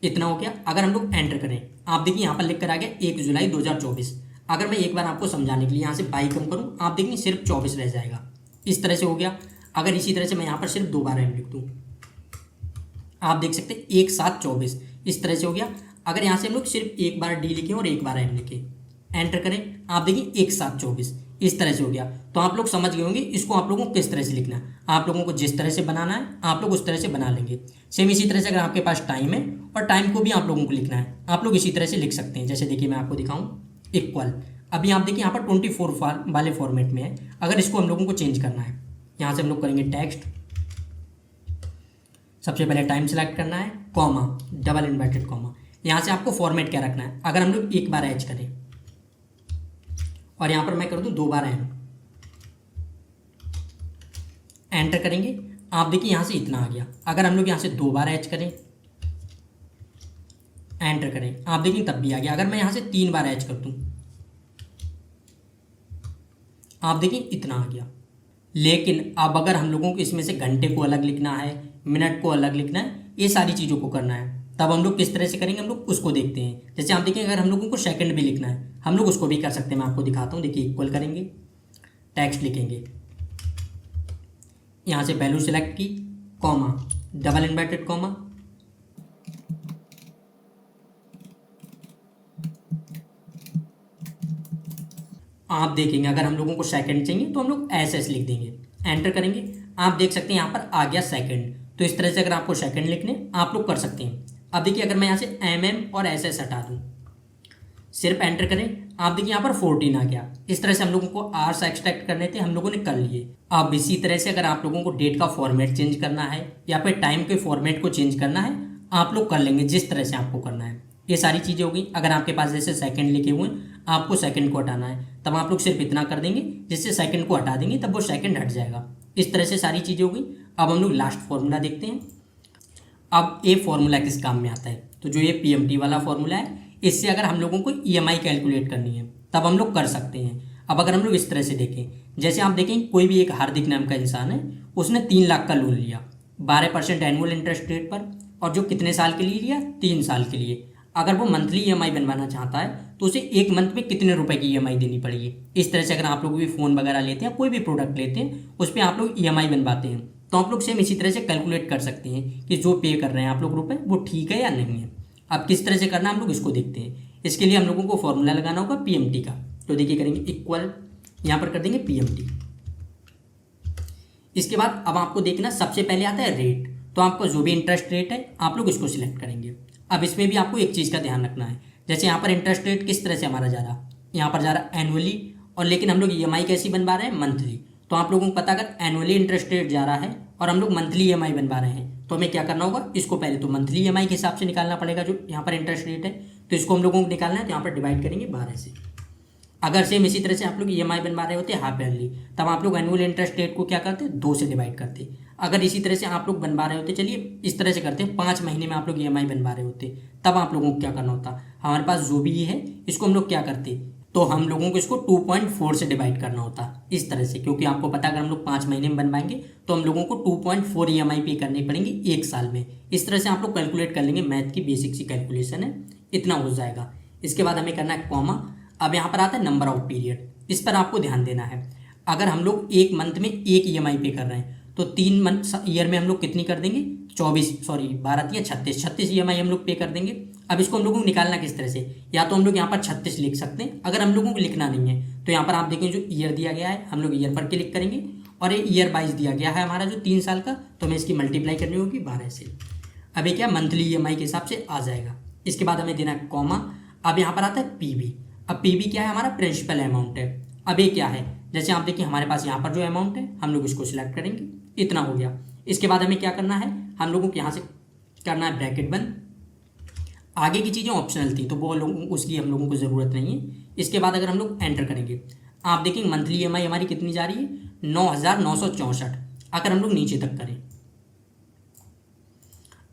इतना हो गया। अगर हम लोग एंटर करें, आप देखिए यहाँ पर लिख कर आ गया 1 जुलाई 2024। अगर मैं एक बार आपको समझाने के लिए यहाँ से बाई कम करूँ, आप देखेंगे सिर्फ 24 रह जाएगा। इस तरह से हो गया। अगर इसी तरह से मैं यहाँ पर सिर्फ 2 बार एम लिख दूँ, आप देख सकते हैं 1/7/24। इस तरह से हो गया। अगर यहाँ से हम लोग सिर्फ एक बार डी लिखें और एक बार एम लिखें, एंटर करें, आप देखिए 1/7/24। इस तरह से हो गया। तो आप लोग समझ गए होंगे इसको आप लोगों को किस तरह से लिखना है। आप लोगों को जिस तरह से बनाना है आप लोग उस तरह से बना लेंगे। सेम इसी तरह से अगर आपके पास टाइम है और टाइम को भी आप लोगों को लिखना है, आप लोग इसी तरह से लिख सकते हैं। जैसे देखिए मैं आपको दिखाऊं, इक्वल, अभी आप देखिए यहाँ पर 24 वाले फॉर्मेट में है। अगर इसको हम लोगों को चेंज करना है, यहाँ से हम लोग करेंगे टेक्स्ट, सबसे पहले टाइम सेलेक्ट करना है, कॉमा, डबल इन्वर्टेड कॉमा। यहाँ से आपको फॉर्मेट क्या रखना है। अगर हम लोग एक बार एच करें और यहाँ पर मैं कर दूं 2 बार एम, एंटर करेंगे, आप देखिए यहाँ से इतना आ गया। अगर हम लोग यहाँ से 2 बार एच करें, एंटर करें, आप देखिए तब भी आ गया। अगर मैं यहाँ से 3 बार एच कर दूं, आप देखिए इतना आ गया। लेकिन अब अगर हम लोगों को इसमें से घंटे को अलग लिखना है, मिनट को अलग लिखना है, ये सारी चीज़ों को करना है, तब हम लोग किस तरह से करेंगे, हम लोग उसको देखते हैं। जैसे आप देखिए अगर हम लोगों को सेकंड भी लिखना है, हम लोग उसको भी कर सकते हैं। मैं आपको दिखाता हूँ। देखिए इक्वल करेंगे, टेक्स्ट लिखेंगे, यहाँ से वैल्यू सेलेक्ट की, कॉमा, डबल इन्वर्टेड कॉमा, आप देखेंगे अगर हम लोगों को सेकंड चाहिए तो हम लोग SS लिख देंगे, एंटर करेंगे, आप देख सकते हैं यहाँ पर आ गया सेकंड। तो इस तरह से अगर आपको सेकंड लिखने आप लोग कर सकते हैं। अब देखिए अगर मैं यहाँ से MM और SS हटा दूँ, सिर्फ एंटर करें, आप देखिए यहाँ पर 14 आ गया। इस तरह से हम लोगों को आवर्स एक्सट्रैक्ट करने थे, हम लोगों ने कर लिए। अब इसी तरह से अगर आप लोगों को डेट का फॉर्मेट चेंज करना है या फिर टाइम के फॉर्मेट को चेंज करना है, आप लोग कर लेंगे जिस तरह से आपको करना है। ये सारी चीज़ें हो गई। अगर आपके पास जैसे सेकंड लिखे हुए हैं, आपको सेकंड को हटाना है, तब आप लोग सिर्फ इतना कर देंगे, जिससे सेकंड को हटा देंगे तब वो सेकंड हट जाएगा। इस तरह से सारी चीज़ें हो गई। अब हम लोग लास्ट फॉर्मूला देखते हैं। अब ये फॉर्मूला किस काम में आता है, तो जो ये PMT वाला फॉर्मूला है, इससे अगर हम लोगों को EMI कैलकुलेट करनी है तब हम लोग कर सकते हैं। अब अगर हम लोग इस तरह से देखें, जैसे आप देखें कोई भी एक हार्दिक नाम का इंसान है, उसने 3 लाख का लोन लिया 12% एनुअल इंटरेस्ट रेट पर, और जो कितने साल के लिए लिया, 3 साल के लिए। अगर वो मंथली ईएमआई बनवाना चाहता है तो उसे एक मंथ में कितने रुपए की ईएमआई देनी पड़ेगी। इस तरह से अगर आप लोग भी फ़ोन वगैरह लेते हैं, कोई भी प्रोडक्ट लेते हैं, उस पर आप लोग ईएमआई बनवाते हैं, तो आप लोग सेम इसी तरह से कैलकुलेट कर सकते हैं कि जो पे कर रहे हैं आप लोग रुपए वो ठीक है या नहीं है। अब किस तरह से करना है हम लोग इसको देखते हैं। इसके लिए हम लोगों को फॉर्मूला लगाना होगा पीएमटी का। तो देखिए करेंगे इक्वल, यहाँ पर कर देंगे पीएमटी। इसके बाद अब आपको देखना सबसे पहले आता है रेट। तो आपको जो भी इंटरेस्ट रेट है आप लोग इसको सिलेक्ट करेंगे। अब इसमें भी आपको एक चीज़ का ध्यान रखना है, जैसे यहाँ पर इंटरेस्ट रेट किस तरह से हमारा जा रहा, यहाँ पर जा रहा एनुअली, और लेकिन हम लोग ईएमआई कैसी बनवा रहे हैं, मंथली। तो आप लोगों को पता अगर एनुअली इंटरेस्ट रेट जा रहा है और हम लोग मंथली ईएमआई बनवा रहे हैं तो हमें क्या करना होगा, इसको पहले तो मंथली ईएमआई के हिसाब से निकालना पड़ेगा जो यहाँ पर इंटरेस्ट रेट है। तो इसको हम लोगों को निकालना है, तो यहाँ पर डिवाइड करेंगे 12 से। अगर सेम इसी तरह से आप लोग ईएमआई बनवा रहे होते हाफ ईयरली, तब आप लोग एनुअल इंटरेस्ट रेट को क्या करते, 2 से डिवाइड करते। अगर इसी तरह से आप लोग बनवा रहे होते, चलिए इस तरह से करते हैं, 5 महीने में आप लोग ईएमआई बनवा रहे होते, तब आप लोगों को क्या करना होता, हमारे पास जो भी है इसको हम लोग क्या करते, तो हम लोगों को इसको 2.4 से डिवाइड करना होता इस तरह से, क्योंकि आपको पता अगर हम लोग 5 महीने में बनवाएंगे तो हम लोगों को 2.4 ईएमआई पे करनी पड़ेंगी 1 साल में। इस तरह से आप लोग कैलकुलेट कर लेंगे, मैथ की बेसिक सी कैलकुलेशन है, इतना हो जाएगा। इसके बाद हमें करना है कॉमा। अब यहाँ पर आता है नंबर ऑफ पीरियड, इस पर आपको ध्यान देना है। अगर हम लोग एक मंथ में एक ईएमआई पे कर रहे हैं तो 3 मंथ ईयर में हम लोग कितनी कर देंगे, 12 या 36 ईएमआई हम लोग पे कर देंगे। अब इसको हम लोगों को निकालना किस तरह से, या तो हम लोग यहाँ पर 36 लिख सकते हैं, अगर हम लोगों को लिखना नहीं है तो यहाँ पर आप देखें जो ईयर दिया गया है हम लोग ईयर पर क्लिक करेंगे, और ये ईयर वाइज दिया गया है हमारा जो 3 साल का, तो हमें इसकी मल्टीप्लाई करनी होगी 12 से। अब ये क्या मंथली ईएमआई के हिसाब से आ जाएगा। इसके बाद हमें देना है कॉमा। अब यहाँ पर आता है पीबी। अब पीबी क्या है, हमारा प्रिंसिपल अमाउंट है। अब ये क्या है, जैसे आप देखिए हमारे पास यहाँ पर जो अमाउंट है हम लोग इसको सिलेक्ट करेंगे, इतना हो गया। इसके बाद हमें क्या करना है, हम लोगों को यहाँ से करना है ब्रैकेट बंद। आगे की चीज़ें ऑप्शनल थी तो वो लोग उसकी हम लोगों को ज़रूरत नहीं है। इसके बाद अगर हम लोग एंटर करेंगे, आप देखेंगे मंथली ईएमआई हमारी कितनी जा रही है, 9,964। अगर हम लोग नीचे तक करें,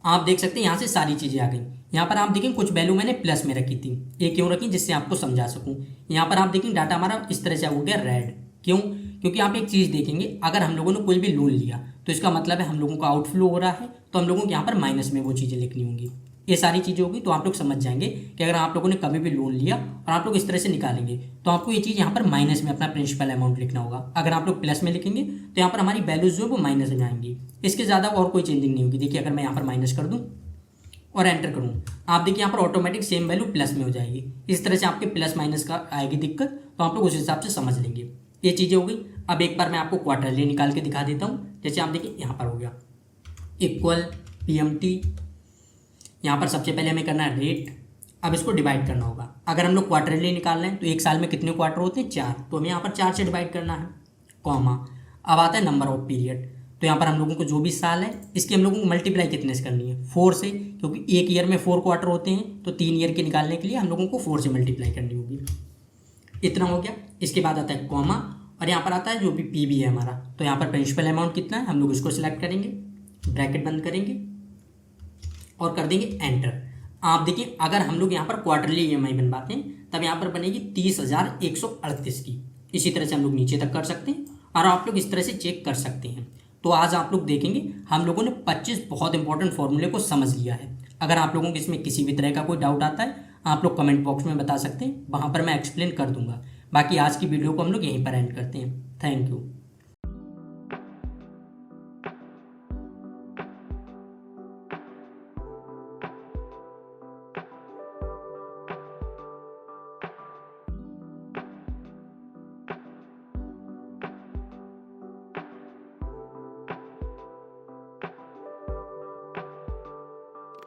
आप देख सकते हैं यहाँ से सारी चीज़ें आ गई। यहाँ पर आप देखें कुछ वैल्यू मैंने प्लस में रखी थी, ये क्यों रखी, जिससे आपको समझा सकूं। यहाँ पर आप देखें डाटा हमारा इस तरह से हो गया रेड, क्यों, क्योंकि आप एक चीज़ देखेंगे, अगर हम लोगों ने कोई भी लोन लिया तो इसका मतलब है हम लोगों का आउटफ्लो हो रहा है, तो हम लोगों को यहाँ पर माइनस में वो चीज़ें लिखनी होंगी। ये सारी चीज़ें होगी तो आप लोग समझ जाएंगे कि अगर आप लोगों ने कभी भी लोन लिया और आप लोग इस तरह से निकालेंगे तो आपको ये चीज़ यहाँ पर माइनस में अपना प्रिंसिपल अमाउंट लिखना होगा। अगर आप लोग प्लस में लिखेंगे तो यहाँ पर हमारी वैल्यूज जो है वो माइनस में आएंगी, इसके ज़्यादा और कोई चेंजिंग नहीं होगी। देखिए अगर मैं यहाँ पर माइनस कर दूँ और एंटर करूँ, आप देखिए यहाँ पर ऑटोमेटिक सेम वैल्यू प्लस में हो जाएगी। इस तरह से आपके प्लस माइनस का आएगी दिक्कत, तो आप लोग उस हिसाब से समझ लेंगे। ये चीज़ें हो गई। अब एक बार मैं आपको क्वार्टरली निकाल के दिखा देता हूँ। जैसे आप देखिए यहाँ पर हो गया इक्वल पीएमटी, यहाँ पर सबसे पहले हमें करना है रेट। अब इसको डिवाइड करना होगा। अगर हम लोग क्वार्टरली निकाल रहे हैं तो एक साल में कितने क्वार्टर होते हैं, 4, तो हमें यहाँ पर 4 से डिवाइड करना है, कॉमा। अब आता है नंबर ऑफ पीरियड, तो यहाँ पर हम लोगों को जो भी साल है इसकी हम लोगों को मल्टीप्लाई कितने से करनी है, 4 से, क्योंकि एक ईयर में 4 क्वार्टर होते हैं, तो 3 ईयर के निकालने के लिए हम लोगों को 4 से मल्टीप्लाई करनी होगी। इतना हो गया। इसके बाद आता है कॉमा, और यहाँ पर आता है जो भी पीबी है हमारा, तो यहाँ पर प्रिंसिपल अमाउंट कितना है हम लोग इसको सिलेक्ट करेंगे, ब्रैकेट बंद करेंगे और कर देंगे एंटर। आप देखिए अगर हम लोग यहाँ पर क्वार्टरली ईएमआई बनवाते हैं तब यहाँ पर बनेगी 30,138 की। इसी तरह से हम लोग नीचे तक कर सकते हैं और आप लोग इस तरह से चेक कर सकते हैं। तो आज आप लोग देखेंगे हम लोगों ने 25 बहुत इंपॉर्टेंट फॉर्मूले को समझ लिया है। अगर आप लोगों को इसमें किसी भी तरह का कोई डाउट आता है आप लोग कमेंट बॉक्स में बता सकते हैं, वहाँ पर मैं एक्सप्लेन कर दूंगा। बाकी आज की वीडियो को हम लोग यहीं पर एंड करते हैं। Thank you.